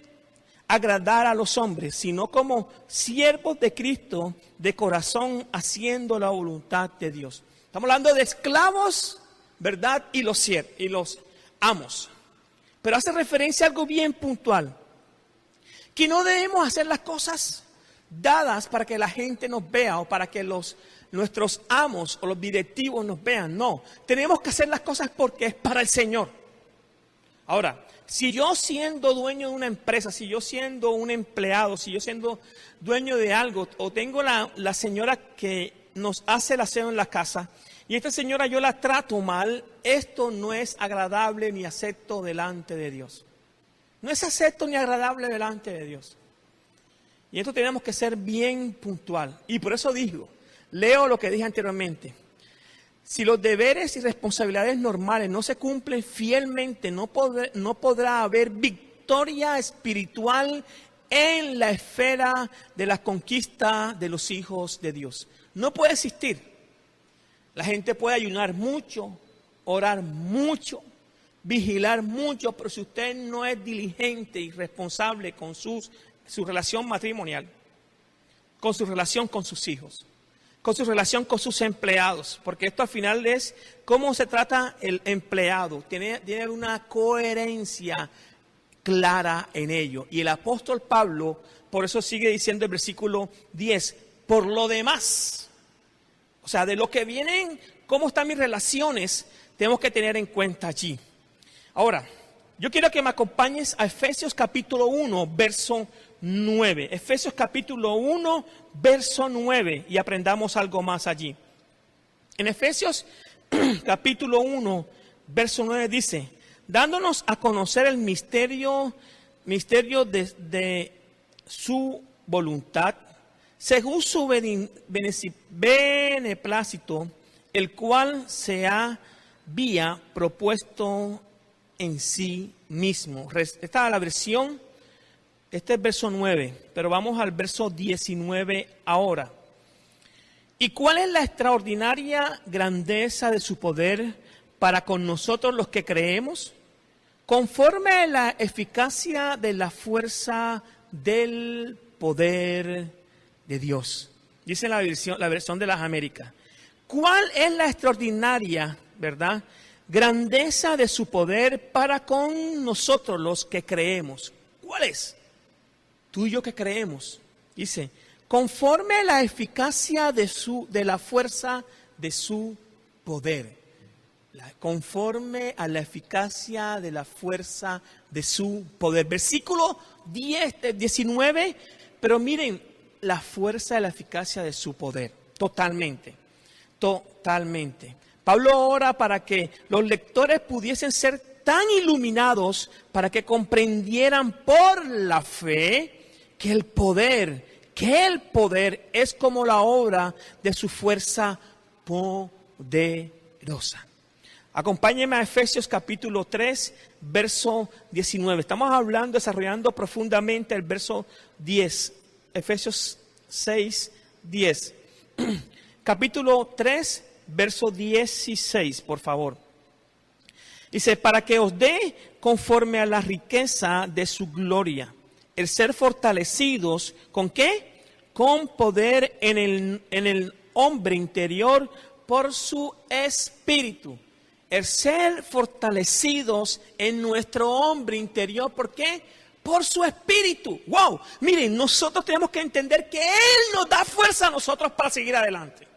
agradar a los hombres, sino como siervos de Cristo de corazón, haciendo la voluntad de Dios. Estamos hablando de esclavos, ¿verdad? Y los amos. Pero hace referencia a algo bien puntual. Que no debemos hacer las cosas dadas para que la gente nos vea o para que nuestros amos o los directivos nos vean. No, tenemos que hacer las cosas porque es para el Señor. Ahora, si yo siendo dueño de una empresa, si yo siendo un empleado, si yo siendo dueño de algo, o tengo la señora que nos hace el aseo en la casa, y esta señora yo la trato mal, esto no es agradable ni acepto delante de Dios. No es acepto ni agradable delante de Dios. Y esto tenemos que ser bien puntual. Y por eso digo, leo lo que dije anteriormente. Si los deberes y responsabilidades normales no se cumplen fielmente, no podrá haber victoria espiritual en la esfera de la conquista de los hijos de Dios. No puede existir. La gente puede ayunar mucho, orar mucho, vigilar mucho, pero si usted no es diligente y responsable con su relación matrimonial, con su relación con sus hijos, con su relación con sus empleados, porque esto al final es cómo se trata el empleado, tiene una coherencia clara en ello. Y el apóstol Pablo, por eso sigue diciendo el versículo 10, por lo demás, o sea, de lo que vienen, cómo están mis relaciones, tenemos que tener en cuenta allí. Ahora, yo quiero que me acompañes a Efesios capítulo 1, verso 9. Efesios capítulo 1, verso 9, y aprendamos algo más allí. En Efesios capítulo 1, verso 9 dice, dándonos a conocer el misterio de su voluntad, según su beneplácito, el cual se había propuesto en sí mismo. Esta es la versión, este es verso 9, pero vamos al verso 19 ahora. ¿Y cuál es la extraordinaria grandeza de su poder para con nosotros los que creemos? Conforme a la eficacia de la fuerza del poder de Dios. Dice la versión de las Américas. ¿Cuál es la extraordinaria, verdad, grandeza de su poder para con nosotros los que creemos? ¿Cuál es? Tú y yo que creemos. Dice, conforme a la eficacia de la fuerza de su poder. Conforme a la eficacia de la fuerza de su poder. Versículo 19, pero miren, la fuerza de la eficacia de su poder. Totalmente. Pablo ora para que los lectores pudiesen ser tan iluminados para que comprendieran por la fe que el poder es como la obra de su fuerza poderosa. Acompáñenme a Efesios capítulo 3, verso 19. Estamos hablando, desarrollando profundamente el verso 10. Efesios 6, 10. Capítulo 3, verso 16, por favor. Dice, para que os dé conforme a la riqueza de su gloria, el ser fortalecidos, ¿con qué? Con poder en el hombre interior por su espíritu. El ser fortalecidos en nuestro hombre interior, ¿por qué? Por su espíritu. ¡Wow! Miren, nosotros tenemos que entender que Él nos da fuerza a nosotros para seguir adelante.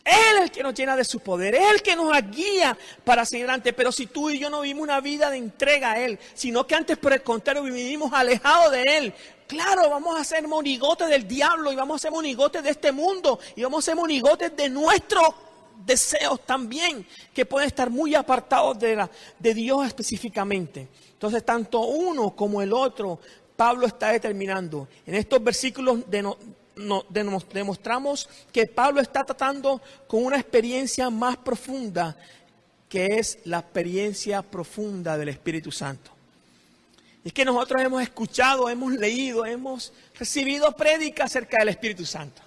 Él es el que nos llena de su poder, Él es el que nos guía para seguir adelante. Pero si tú y yo no vivimos una vida de entrega a Él, sino que antes por el contrario vivimos alejados de Él, claro, vamos a ser monigotes del diablo y vamos a ser monigotes de este mundo y vamos a ser monigotes de nuestros deseos también, que pueden estar muy apartados de Dios específicamente. Entonces, tanto uno como el otro, Pablo está determinando. En estos versículos demostramos que Pablo está tratando con una experiencia más profunda, que es la experiencia profunda del Espíritu Santo. Es que nosotros hemos escuchado, hemos leído, hemos recibido prédicas acerca del Espíritu Santo.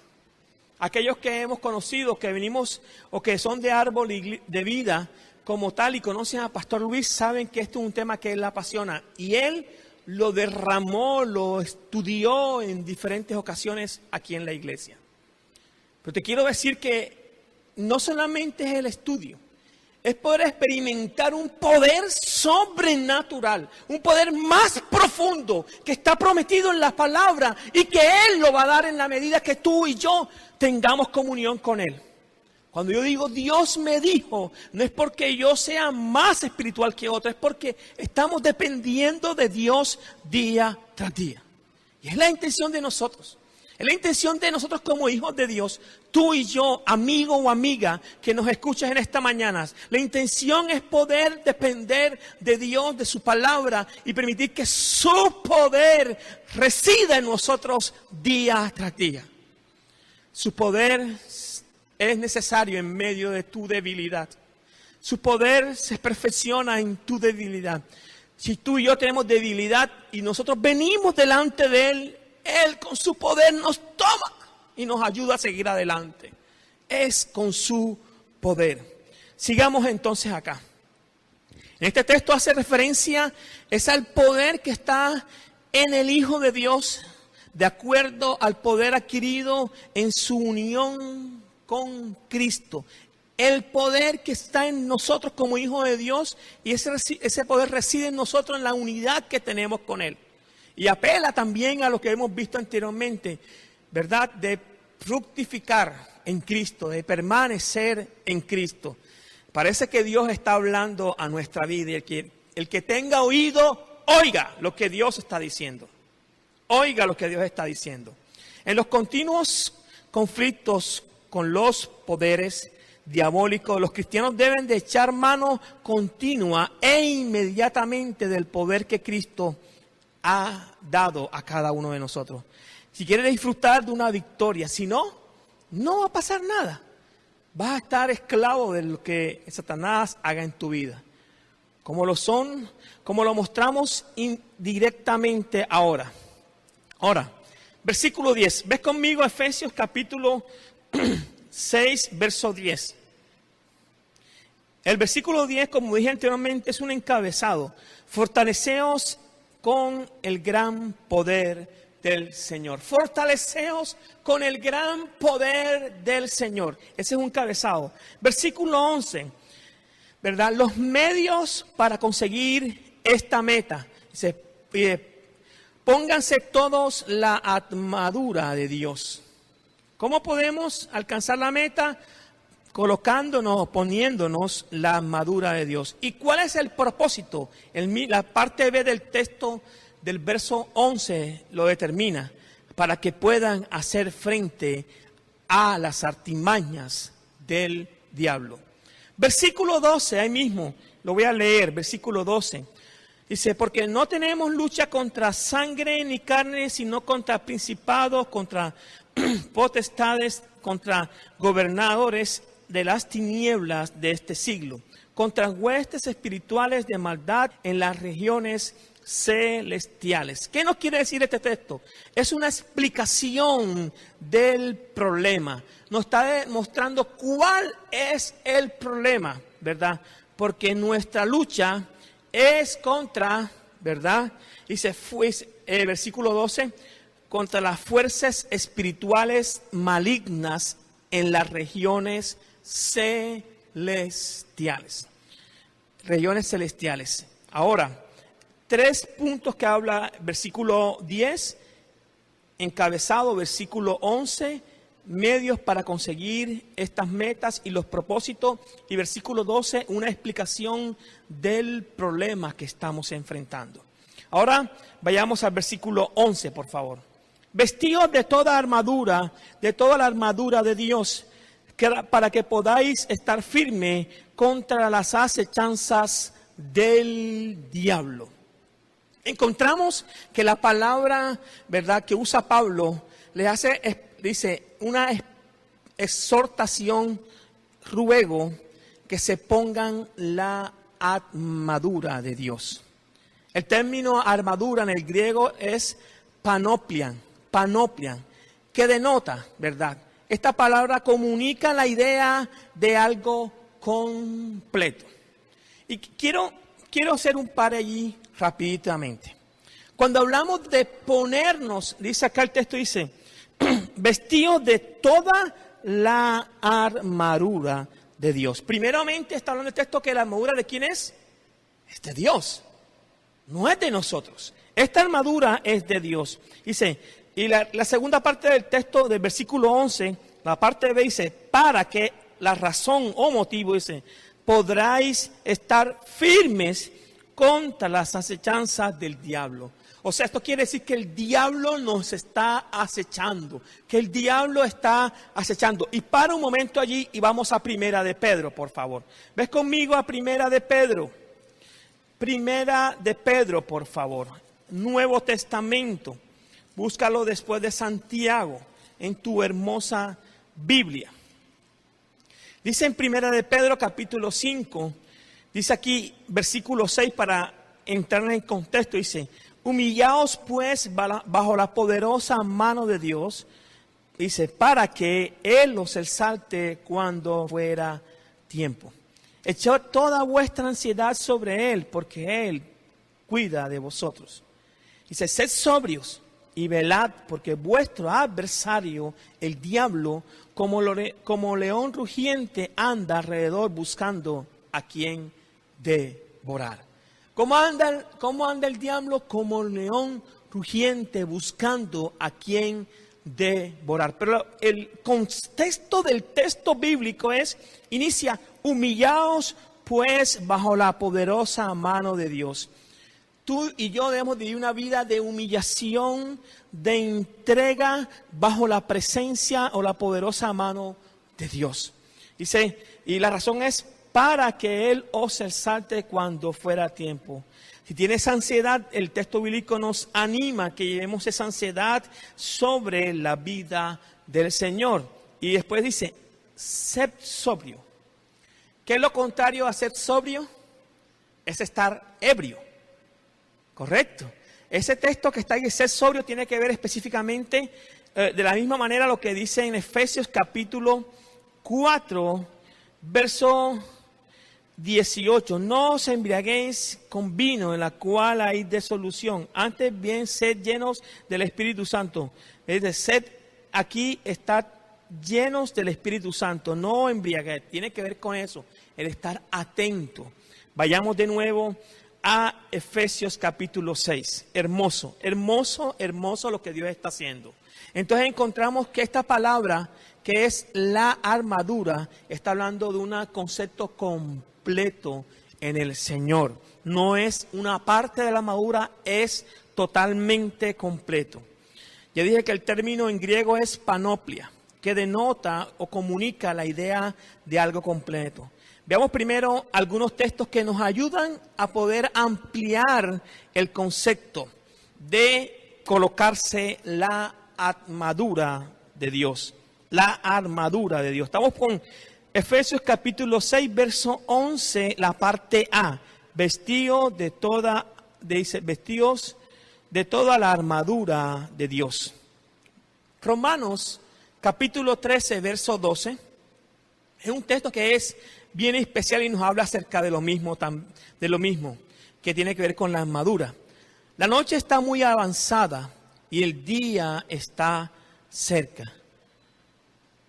Aquellos que hemos conocido, que venimos o que son de árbol de vida como tal y conocen a Pastor Luis, saben que esto es un tema que él le apasiona. Y él lo derramó, lo estudió en diferentes ocasiones aquí en la iglesia. Pero te quiero decir que no solamente es el estudio, es poder experimentar un poder sobrenatural, un poder más profundo que está prometido en la palabra y que Él lo va a dar en la medida que tú y yo tengamos comunión con Él. Cuando yo digo Dios me dijo, no es porque yo sea más espiritual que otro, es porque estamos dependiendo de Dios día tras día. Y es la intención de nosotros. Es la intención de nosotros como hijos de Dios, tú y yo, amigo o amiga que nos escuchas en esta mañana. La intención es poder depender de Dios, de su palabra y permitir que su poder resida en nosotros día tras día. Su poder es necesario en medio de tu debilidad. Su poder se perfecciona en tu debilidad. Si tú y yo tenemos debilidad y nosotros venimos delante de Él, Él con su poder nos toma y nos ayuda a seguir adelante. Es con su poder. Sigamos entonces acá. En este texto hace referencia es al poder que está en el Hijo de Dios, de acuerdo al poder adquirido en su unión con Cristo. El poder que está en nosotros como hijos de Dios, y ese poder reside en nosotros en la unidad que tenemos con Él. Y apela también a lo que hemos visto anteriormente, ¿verdad? De fructificar en Cristo, de permanecer en Cristo. Parece que Dios está hablando a nuestra vida, y el que tenga oído, oiga lo que Dios está diciendo. Oiga lo que Dios está diciendo. En los continuos conflictos con los poderes diabólicos, los cristianos deben de echar mano continua e inmediatamente del poder que Cristo ha dado a cada uno de nosotros. Si quieres disfrutar de una victoria, si no, no va a pasar nada. Vas a estar esclavo de lo que Satanás haga en tu vida. Como lo mostramos indirectamente ahora. Ahora, versículo 10. ¿Ves conmigo Efesios capítulo 6, verso 10? El versículo 10, como dije anteriormente, es un encabezado. Fortaleceos con el gran poder del Señor. Fortaleceos con el gran poder del Señor. Ese es un encabezado. Versículo 11, ¿verdad? Los medios para conseguir esta meta. Dice, pónganse todos la armadura de Dios. ¿Cómo podemos alcanzar la meta? Colocándonos, poniéndonos la armadura de Dios. ¿Y cuál es el propósito? La parte B del texto del verso 11 lo determina, para que puedan hacer frente a las artimañas del diablo. Versículo 12, ahí mismo, lo voy a leer, versículo 12. Dice, porque no tenemos lucha contra sangre ni carne, sino contra principados, contra potestades, contra gobernadores de las tinieblas de este siglo, contra huestes espirituales de maldad en las regiones celestiales. ¿Qué nos quiere decir este texto? Es una explicación del problema. Nos está demostrando cuál es el problema, ¿verdad? Porque nuestra lucha es contra, ¿verdad? Dice, versículo 12, contra las fuerzas espirituales malignas en las regiones celestiales. Regiones celestiales. Ahora, 3 puntos que habla versículo 10, encabezado, versículo 11 medios para conseguir estas metas y los propósitos. Y versículo 12, una explicación del problema que estamos enfrentando. Ahora vayamos al versículo 11, por favor. Vestidos de toda la armadura de Dios, para que podáis estar firme contra las acechanzas del diablo. Encontramos que la palabra, ¿verdad?, que usa Pablo le dice una exhortación, ruego que se pongan la armadura de Dios. El término armadura en el griego es panoplian, que denota, ¿verdad? Esta palabra comunica la idea de algo completo. Y quiero hacer un par allí rápidamente. Cuando hablamos de ponernos, dice acá el texto, dice, vestidos de toda la armadura de Dios. Primeramente está hablando el texto que la armadura ¿de quién es? Es de Dios, no es de nosotros. Esta armadura es de Dios. Dice, y la segunda parte del texto del versículo 11, la parte B dice, para que la razón o motivo, dice, podráis estar firmes contra las acechanzas del diablo. O sea, esto quiere decir que el diablo nos está acechando, que el diablo está acechando. Y para un momento allí y vamos a Primera de Pedro, por favor. ¿Ves conmigo a Primera de Pedro? Primera de Pedro, por favor. Nuevo Testamento. Búscalo después de Santiago en tu hermosa Biblia. Dice en Primera de Pedro, capítulo 5, dice aquí, versículo 6, para entrar en el contexto, dice, humillaos pues bajo la poderosa mano de Dios, dice, para que Él os exalte cuando fuera tiempo. Echad toda vuestra ansiedad sobre Él, porque Él cuida de vosotros. Dice, sed sobrios y velad, porque vuestro adversario, el diablo, como león rugiente, anda alrededor buscando a quien devorar. ¿Cómo anda el diablo? Como león rugiente buscando a quien devorar. Pero el contexto del texto bíblico inicia, humillaos pues bajo la poderosa mano de Dios. Tú y yo debemos vivir una vida de humillación, de entrega bajo la presencia o la poderosa mano de Dios. Dice, y la razón es para que Él os exalte cuando fuera tiempo. Si tienes ansiedad, el texto bíblico nos anima a que llevemos esa ansiedad sobre la vida del Señor. Y después dice, sed sobrio. ¿Qué es lo contrario a ser sobrio? Es estar ebrio. Correcto. Ese texto que está ahí, ser sobrio, tiene que ver específicamente de la misma manera lo que dice en Efesios capítulo 4, verso 18. No os embriaguéis con vino en la cual hay disolución, antes bien sed llenos del Espíritu Santo. Es decir, sed aquí está llenos del Espíritu Santo, no embriaguez. Tiene que ver con eso, el estar atento. Vayamos de nuevo a Efesios capítulo 6. Hermoso, hermoso, hermoso lo que Dios está haciendo. Entonces encontramos que esta palabra, que es la armadura, está hablando de un concepto completo en el Señor. No es una parte de la armadura, es totalmente completo. Ya dije que el término en griego es panoplia, que denota o comunica la idea de algo completo. Veamos primero algunos textos que nos ayudan a poder ampliar el concepto de colocarse la armadura de Dios. La armadura de Dios. Estamos con Efesios capítulo 6, verso 11, la parte A. Vestidos de toda la armadura de Dios. Romanos capítulo 13, verso 12. Es un texto que es bien especial y nos habla acerca de lo mismo, que tiene que ver con la armadura. La noche está muy avanzada y el día está cerca.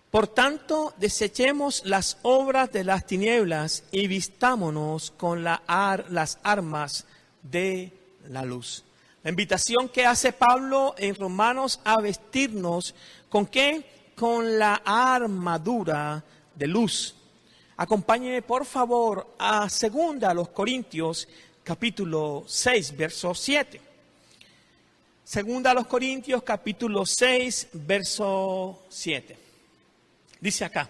Por tanto, desechemos las obras de las tinieblas y vistámonos con las armas de la luz. La invitación que hace Pablo en Romanos a vestirnos, ¿con qué? con la armadura de luz. Acompáñenme por favor a 2 Corintios capítulo 6, verso 7. 2 Corintios capítulo 6, verso 7. Dice acá: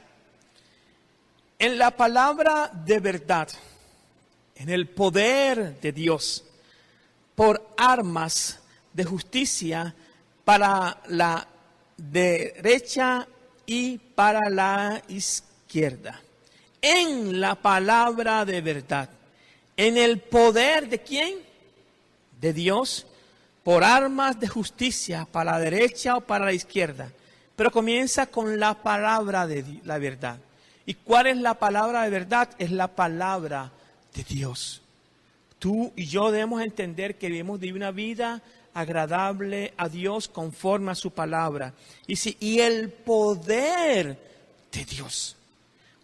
en la palabra de verdad, en el poder de Dios, por armas de justicia para la derecha y para la izquierda. En la palabra de verdad, en el poder de ¿quién? De Dios, por armas de justicia para la derecha o para la izquierda. Pero comienza con la palabra de la verdad. ¿Y cuál es la palabra de verdad? Es la palabra de Dios. Tú y yo debemos entender que debemos vivir una vida agradable a Dios conforme a su palabra. Y el poder de Dios.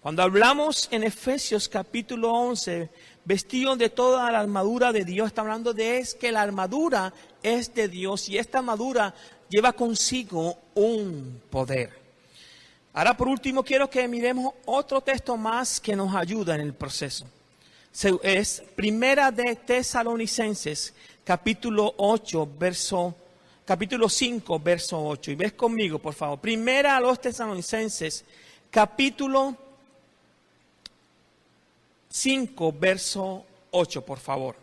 Cuando hablamos en Efesios capítulo 11, vestidos de toda la armadura de Dios, está hablando de que la armadura es de Dios y esta armadura lleva consigo un poder. Ahora por último quiero que miremos otro texto más que nos ayuda en el proceso. Es Primera de Tesalonicenses capítulo 5 verso 8. Y ves conmigo por favor. Primera a los Tesalonicenses capítulo 5 verso 8 por favor.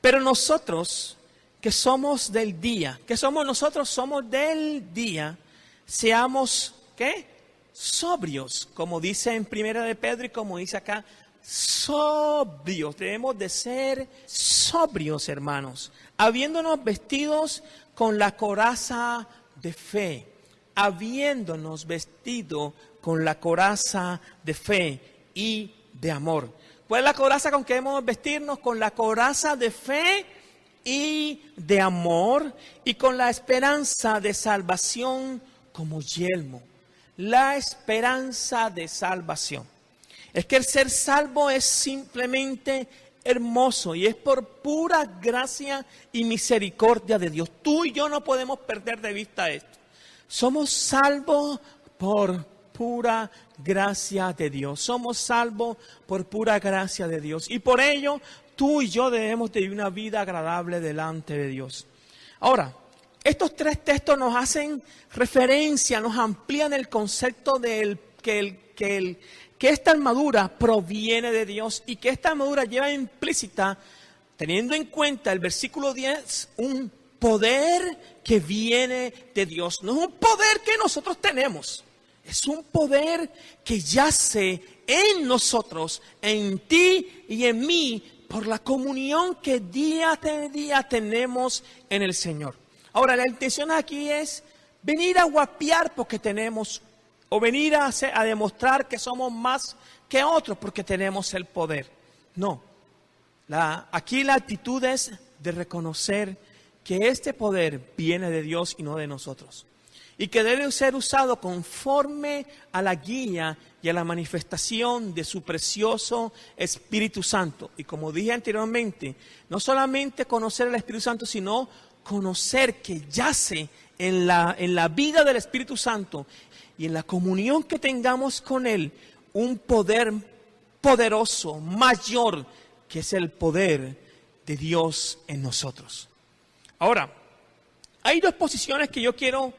Pero nosotros que somos del día, somos del día, seamos ¿qué? Sobrios, como dice en Primera de Pedro y como dice acá, sobrios. Debemos de ser sobrios, hermanos, habiéndonos vestidos con la coraza de fe, habiéndonos vestido con la coraza de fe y de amor. ¿Cuál es la coraza con que debemos vestirnos? Con la coraza de fe y de amor y con la esperanza de salvación como yelmo. La esperanza de salvación. Es que el ser salvo es simplemente hermoso y es por pura gracia y misericordia de Dios. Tú y yo no podemos perder de vista esto. Somos salvos por pura gracia de Dios. Somos salvos por pura gracia de Dios. Y por ello, tú y yo debemos de vivir una vida agradable delante de Dios. Ahora, estos tres textos nos hacen referencia, nos amplían el concepto de que esta armadura proviene de Dios y que esta armadura lleva implícita, teniendo en cuenta el versículo 10, un poder que viene de Dios. No es un poder que nosotros tenemos, es un poder que yace en nosotros, en ti y en mí, por la comunión que día tras día tenemos en el Señor. Ahora, la intención aquí es venir a guapiar porque tenemos, o venir a demostrar que somos más que otros porque tenemos el poder. No, aquí la actitud es de reconocer que este poder viene de Dios y no de nosotros. Y que debe ser usado conforme a la guía y a la manifestación de su precioso Espíritu Santo. Y como dije anteriormente, no solamente conocer al Espíritu Santo, sino conocer que yace en la vida del Espíritu Santo y en la comunión que tengamos con Él, un poder poderoso, mayor, que es el poder de Dios en nosotros. Ahora, hay dos posiciones que yo quiero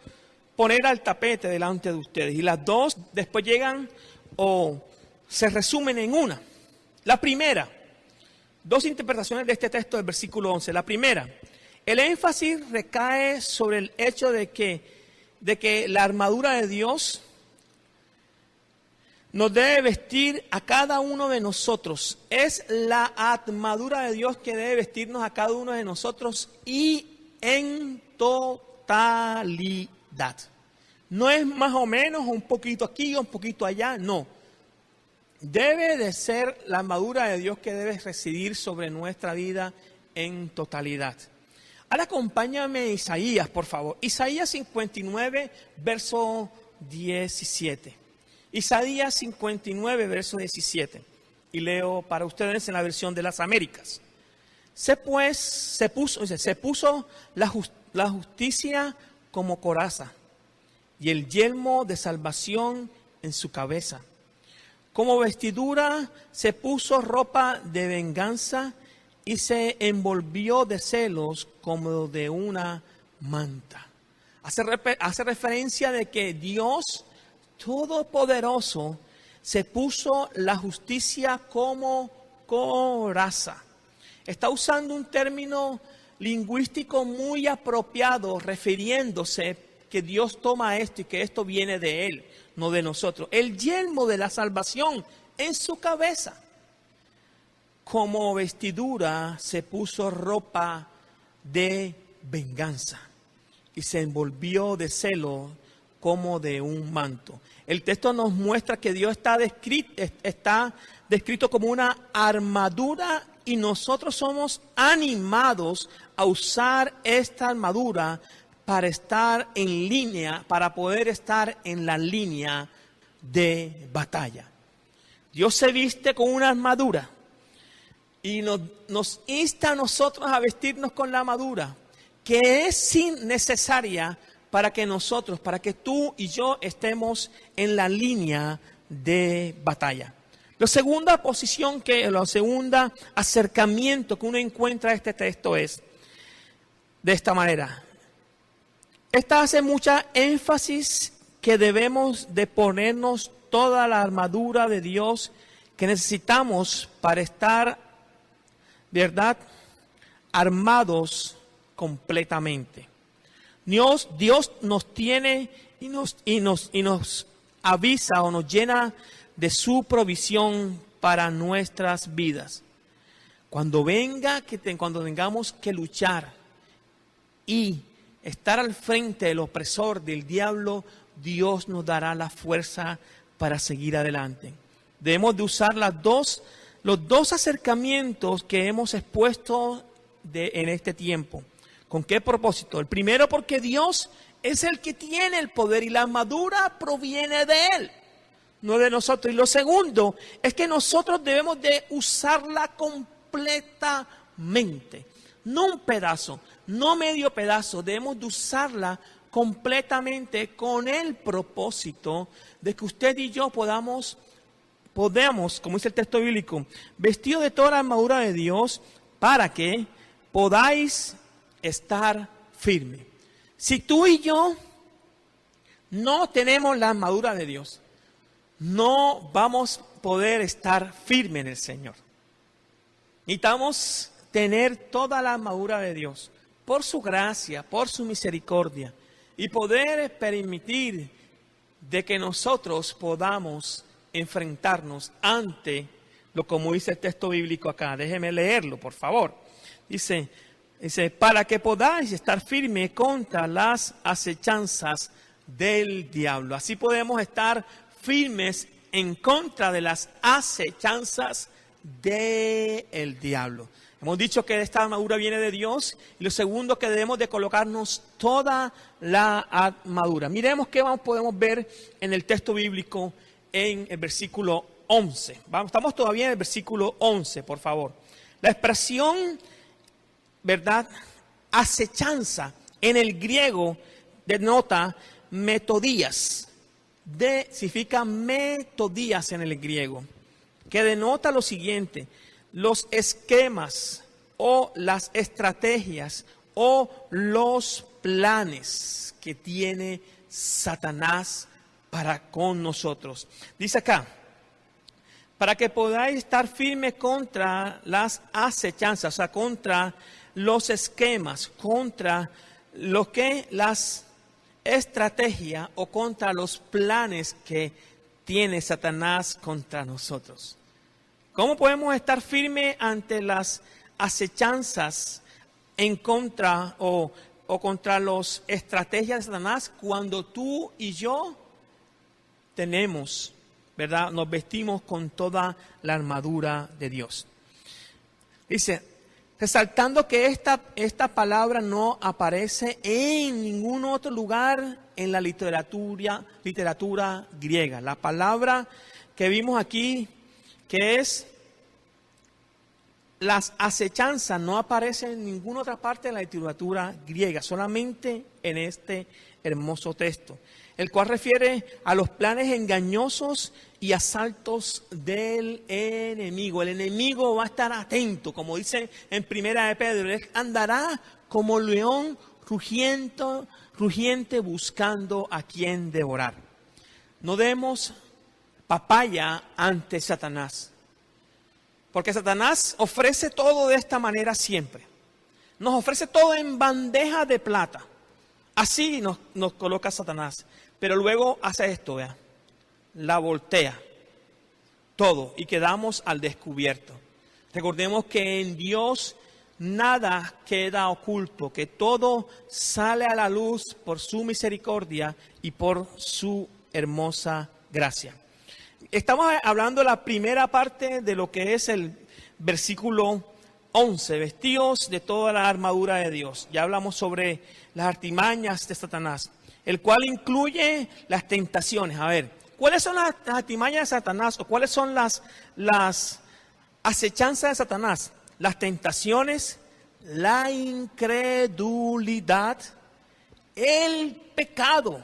poner al tapete delante de ustedes y las dos después llegan o se resumen en una. La primera, dos interpretaciones de este texto del versículo 11. La primera, el énfasis recae sobre el hecho de que la armadura de Dios nos debe vestir a cada uno de nosotros. Es la armadura de Dios que debe vestirnos a cada uno de nosotros y en totalidad. No es más o menos un poquito aquí, un poquito allá, no. Debe de ser la armadura de Dios que debe residir sobre nuestra vida en totalidad. Ahora acompáñame a Isaías, por favor. Isaías 59, verso 17. Isaías 59, verso 17. Y leo para ustedes en la versión de las Américas. Se puso la justicia como coraza y el yelmo de salvación en su cabeza. Como vestidura se puso ropa de venganza y se envolvió de celos como de una manta. Hace referencia de que Dios Todopoderoso se puso la justicia como coraza. Está usando un término lingüístico muy apropiado, refiriéndose que Dios toma esto y que esto viene de Él, no de nosotros. El yelmo de la salvación en su cabeza. Como vestidura se puso ropa de venganza y se envolvió de celo como de un manto. El texto nos muestra que Dios está descrito como una armadura y nosotros somos animados a usar esta armadura para estar en línea, para poder estar en la línea de batalla. Dios se viste con una armadura y nos insta a nosotros a vestirnos con la armadura, que es necesaria para que tú y yo estemos en la línea de batalla. La segunda acercamiento que uno encuentra a este texto es de esta manera. Esta hace mucha énfasis que debemos de ponernos toda la armadura de Dios que necesitamos para estar, ¿verdad?, armados completamente. Dios nos tiene y nos avisa o nos llena de su provisión para nuestras vidas. Cuando tengamos que luchar y estar al frente del opresor, del diablo, Dios nos dará la fuerza para seguir adelante. Debemos de usar los dos acercamientos que hemos expuesto en este tiempo. ¿Con qué propósito? El primero, porque Dios es el que tiene el poder y la armadura proviene de Él, no de nosotros. Y lo segundo es que nosotros debemos de usarla completamente, no un pedazo, no medio pedazo. Debemos de usarla completamente con el propósito de que usted y yo podamos, como dice el texto bíblico, vestido de toda la armadura de Dios para que podáis estar firme. Si tú y yo no tenemos la armadura de Dios, no vamos a poder estar firmes en el Señor. Necesitamos tener toda la armadura de Dios por su gracia, por su misericordia y poder permitir de que nosotros podamos enfrentarnos ante como dice el texto bíblico acá. Déjeme leerlo, por favor. Dice, para que podáis estar firme contra las acechanzas del diablo. Así podemos estar firmes en contra de las acechanzas del diablo. Hemos dicho que esta armadura viene de Dios. Y lo segundo, que debemos de colocarnos toda la armadura. Miremos qué podemos ver en el texto bíblico en el versículo 11. Estamos todavía en el versículo 11, por favor. La expresión, ¿verdad?, acechanza en el griego denota metodías. Significa metodías en el griego, que denota lo siguiente: los esquemas o las estrategias o los planes que tiene Satanás para con nosotros. Dice acá, para que podáis estar firmes contra las acechanzas, o sea, contra los esquemas, contra las estrategias o contra los planes que tiene Satanás contra nosotros. ¿Cómo podemos estar firmes ante las acechanzas en contra o contra las estrategias de Satanás cuando tú y yo tenemos, ¿verdad?, nos vestimos con toda la armadura de Dios? Dice, resaltando que esta palabra no aparece en ningún otro lugar en la literatura griega. La palabra que vimos aquí, que es las acechanzas, no aparece en ninguna otra parte de la literatura griega, solamente en este hermoso texto. el cual refiere a los planes engañosos y asaltos del enemigo. El enemigo va a estar atento, como dice en Primera de Pedro, él andará como león rugiente buscando a quien devorar. No demos papaya ante Satanás, porque Satanás ofrece todo de esta manera siempre. Nos ofrece todo en bandeja de plata. Así nos coloca Satanás. Pero luego hace esto, vea. La voltea. Todo. Y quedamos al descubierto. Recordemos que en Dios nada queda oculto. Que todo sale a la luz por su misericordia y por su hermosa gracia. Estamos hablando de la primera parte de lo que es el versículo 11, vestidos de toda la armadura de Dios. Ya hablamos sobre las artimañas de Satanás, el cual incluye las tentaciones. A ver, ¿cuáles son las artimañas de Satanás o cuáles son las acechanzas de Satanás? Las tentaciones, la incredulidad, el pecado.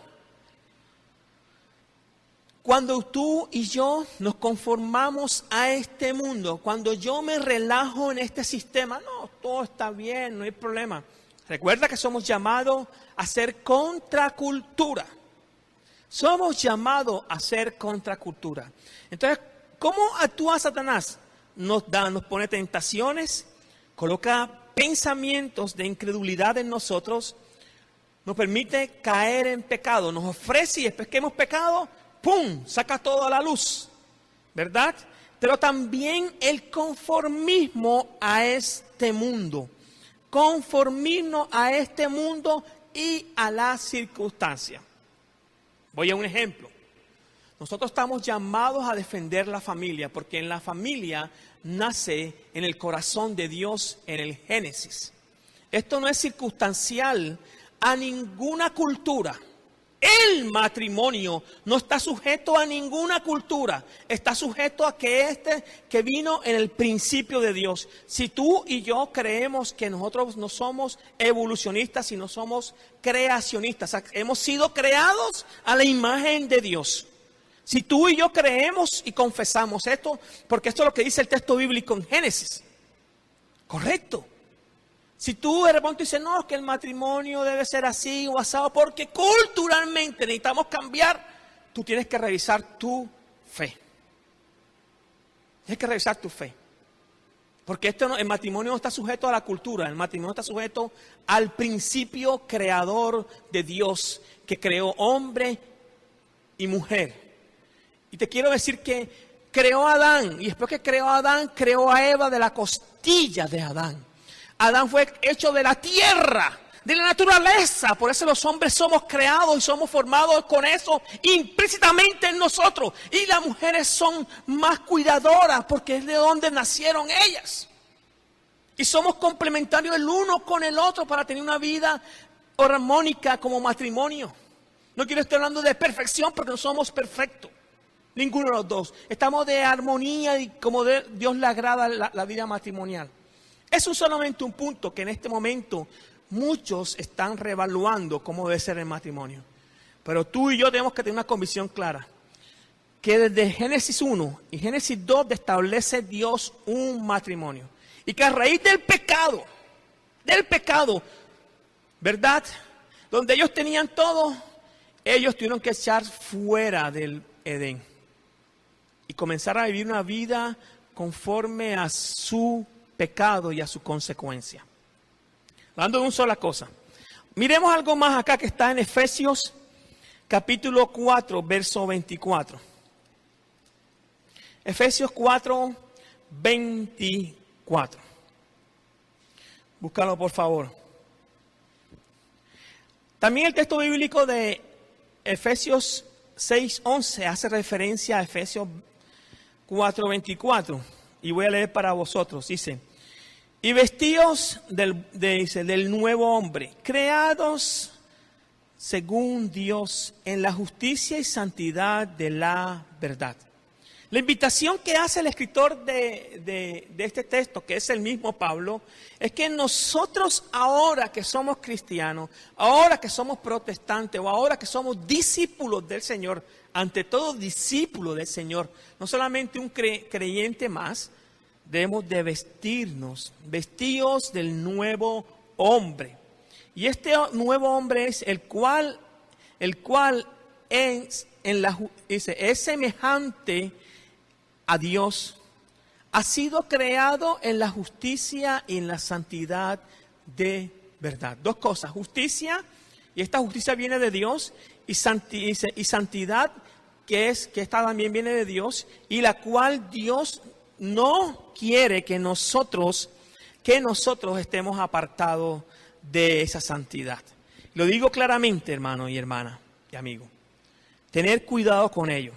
Cuando tú y yo nos conformamos a este mundo, cuando yo me relajo en este sistema, no, todo está bien, no hay problema. Recuerda que somos llamados a ser contracultura. Somos llamados a ser contracultura. Entonces, ¿cómo actúa Satanás? Nos pone tentaciones, coloca pensamientos de incredulidad en nosotros, nos permite caer en pecado, nos ofrece y después que hemos pecado, ¡pum!, saca todo a la luz, ¿verdad? Pero también el conformismo a este mundo. Conformismo a este mundo y a las circunstancias. Voy a un ejemplo. Nosotros estamos llamados a defender la familia, porque en la familia nace en el corazón de Dios en el Génesis. Esto no es circunstancial a ninguna cultura. El matrimonio no está sujeto a ninguna cultura, está sujeto a que vino en el principio de Dios. Si tú y yo creemos que nosotros no somos evolucionistas, sino somos creacionistas, hemos sido creados a la imagen de Dios. Si tú y yo creemos y confesamos esto, porque esto es lo que dice el texto bíblico en Génesis, correcto. Si tú de repente dices, no, es que el matrimonio debe ser así o asado, porque culturalmente necesitamos cambiar, tú tienes que revisar tu fe. Tienes que revisar tu fe. Porque el matrimonio no está sujeto a la cultura, el matrimonio está sujeto al principio creador de Dios, que creó hombre y mujer. Y te quiero decir que creó a Adán, y después que creó a Adán, creó a Eva de la costilla de Adán. Adán fue hecho de la tierra, de la naturaleza. Por eso los hombres somos creados y somos formados con eso implícitamente en nosotros. Y las mujeres son más cuidadoras porque es de donde nacieron ellas. Y somos complementarios el uno con el otro para tener una vida armónica como matrimonio. No quiero estar hablando de perfección porque no somos perfectos. Ninguno de los dos. Estamos de armonía y como Dios le agrada la vida matrimonial. Eso es solamente un punto que en este momento muchos están reevaluando cómo debe ser el matrimonio. Pero tú y yo tenemos que tener una convicción clara. Que desde Génesis 1 y Génesis 2 establece Dios un matrimonio. Y que a raíz del pecado, ¿verdad? Donde ellos tenían todo, ellos tuvieron que echar fuera del Edén. Y comenzar a vivir una vida conforme a su pecado y a su consecuencia. Hablando de una sola cosa. Miremos algo más acá que está en Efesios capítulo 4, verso 24. Efesios 4, 24. Búscalo por favor. También el texto bíblico de Efesios 6, 11 hace referencia a Efesios 4, 24. Y voy a leer para vosotros. Dice, y vestidos del nuevo hombre, creados según Dios en la justicia y santidad de la verdad. La invitación que hace el escritor de este texto, que es el mismo Pablo, es que nosotros ahora que somos cristianos, ahora que somos protestantes o ahora que somos discípulos del Señor, ante todo discípulos del Señor, no solamente un creyente más, debemos de vestirnos, vestidos del nuevo hombre. Y este nuevo hombre es el cual es semejante a Dios, ha sido creado en la justicia y en la santidad de verdad. Dos cosas, justicia, y esta justicia viene de Dios, y santidad, que esta también viene de Dios, y la cual Dios no quiere que nosotros estemos apartados de esa santidad. Lo digo claramente, hermano y hermana y amigo. Tener cuidado con ello.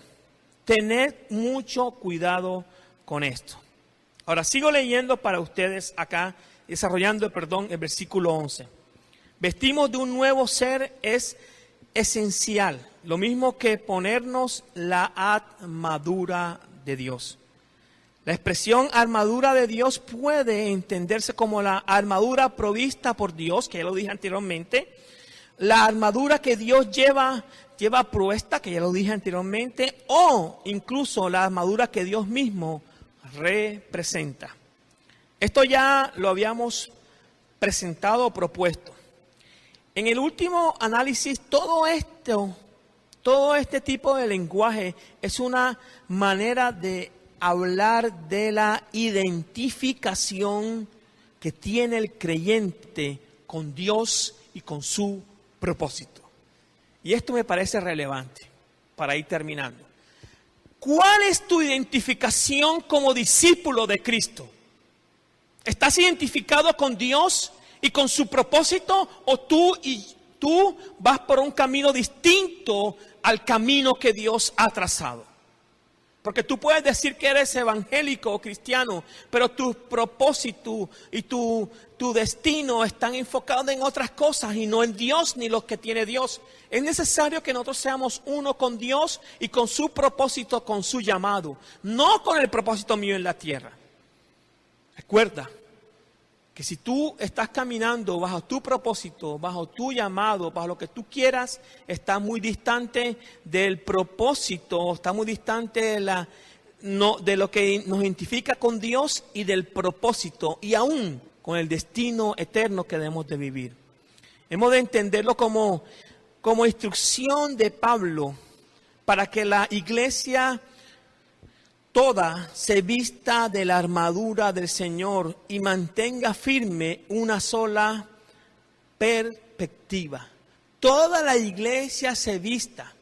Tener mucho cuidado con esto. Ahora sigo leyendo para ustedes acá, desarrollando, el versículo 11. Vestimos de un nuevo ser es esencial, lo mismo que ponernos la armadura de Dios. La expresión armadura de Dios puede entenderse como la armadura provista por Dios, que ya lo dije anteriormente, la armadura que Dios lleva puesta, que ya lo dije anteriormente, o incluso la armadura que Dios mismo representa. Esto ya lo habíamos presentado o propuesto. En el último análisis, todo este tipo de lenguaje es una manera de hablar de la identificación que tiene el creyente con Dios y con su propósito. Y esto me parece relevante para ir terminando. ¿Cuál es tu identificación como discípulo de Cristo? ¿Estás identificado con Dios y con su propósito, o tú vas por un camino distinto al camino que Dios ha trazado? Porque tú puedes decir que eres evangélico o cristiano, pero tu propósito y tu destino están enfocados en otras cosas y no en Dios ni lo que tiene Dios. Es necesario que nosotros seamos uno con Dios y con su propósito, con su llamado, no con el propósito mío en la tierra. Recuerda que si tú estás caminando bajo tu propósito, bajo tu llamado, bajo lo que tú quieras, estás muy distante del propósito, está muy distante de lo que nos identifica con Dios y del propósito, y aún con el destino eterno que debemos de vivir. Hemos de entenderlo como instrucción de Pablo para que la iglesia toda se vista de la armadura del Señor y mantenga firme una sola perspectiva. Toda la iglesia se vista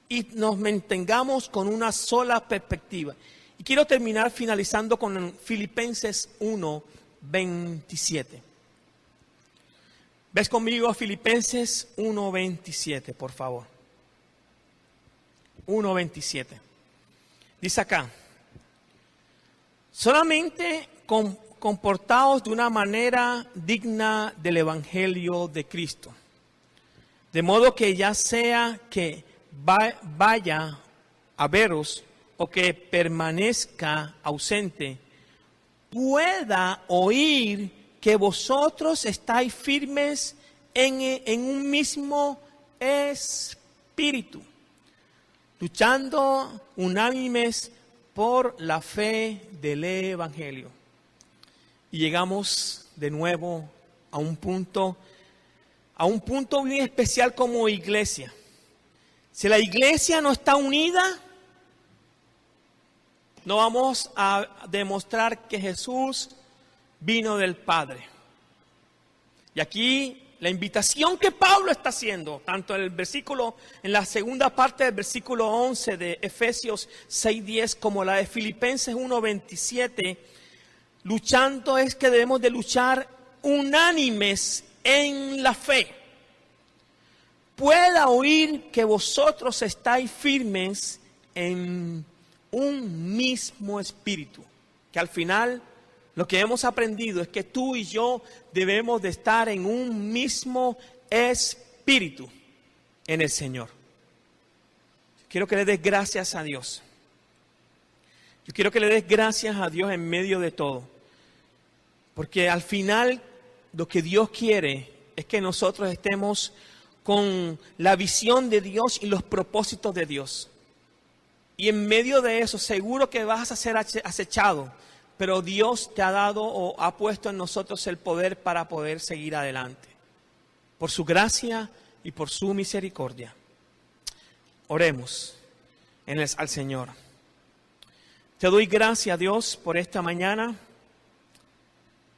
y nos mantengamos con una sola perspectiva. Y quiero terminar finalizando con Filipenses 1:27. ¿Ves conmigo Filipenses 1:27, por favor? 1:27. Dice acá: solamente comportaos de una manera digna del Evangelio de Cristo, de modo que ya sea que vaya a veros o que permanezca ausente, pueda oír que vosotros estáis firmes en un mismo espíritu, luchando unánimes por la fe del Evangelio. Y llegamos de nuevo a un punto bien especial como iglesia. Si la iglesia no está unida, no vamos a demostrar que Jesús vino del Padre. Y aquí la invitación que Pablo está haciendo, tanto en la segunda parte del versículo 11 de Efesios 6:10, como la de Filipenses 1:27, luchando es que debemos de luchar unánimes en la fe. Pueda oír que vosotros estáis firmes en un mismo espíritu, que al final lo que hemos aprendido es que tú y yo debemos de estar en un mismo espíritu en el Señor. Quiero que le des gracias a Dios. Yo quiero que le des gracias a Dios en medio de todo. Porque al final lo que Dios quiere es que nosotros estemos con la visión de Dios y los propósitos de Dios. Y en medio de eso seguro que vas a ser acechado, pero Dios te ha dado o ha puesto en nosotros el poder para poder seguir adelante. Por su gracia y por su misericordia. Oremos al Señor. Te doy gracias, Dios, por esta mañana.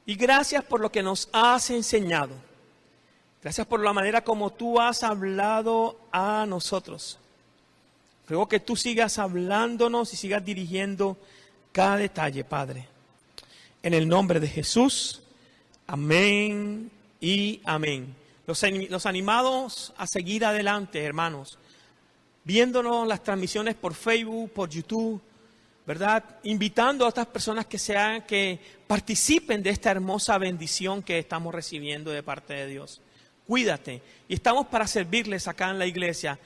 Y gracias por lo que nos has enseñado. Gracias por la manera como tú has hablado a nosotros. Ruego que tú sigas hablándonos y sigas dirigiendo cada detalle, Padre. En el nombre de Jesús. Amén y amén. Los animados a seguir adelante, hermanos. Viéndonos las transmisiones por Facebook, por YouTube, ¿verdad? Invitando a otras personas que participen de esta hermosa bendición que estamos recibiendo de parte de Dios. Cuídate. Y estamos para servirles acá en la iglesia.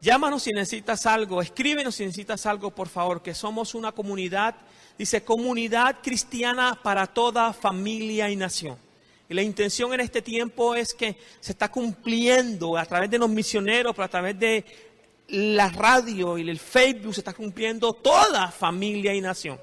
Llámanos si necesitas algo, escríbenos si necesitas algo, por favor, que somos una comunidad, dice, comunidad cristiana para toda familia y nación. Y la intención en este tiempo es que se está cumpliendo a través de los misioneros, pero a través de la radio y el Facebook se está cumpliendo toda familia y nación.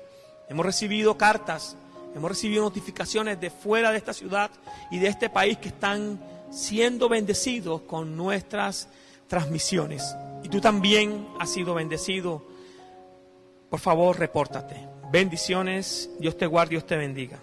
Hemos recibido cartas, hemos recibido notificaciones de fuera de esta ciudad y de este país que están siendo bendecidos con nuestras transmisiones. Y tú también has sido bendecido. Por favor, repórtate. Bendiciones. Dios te guarde, Dios te bendiga.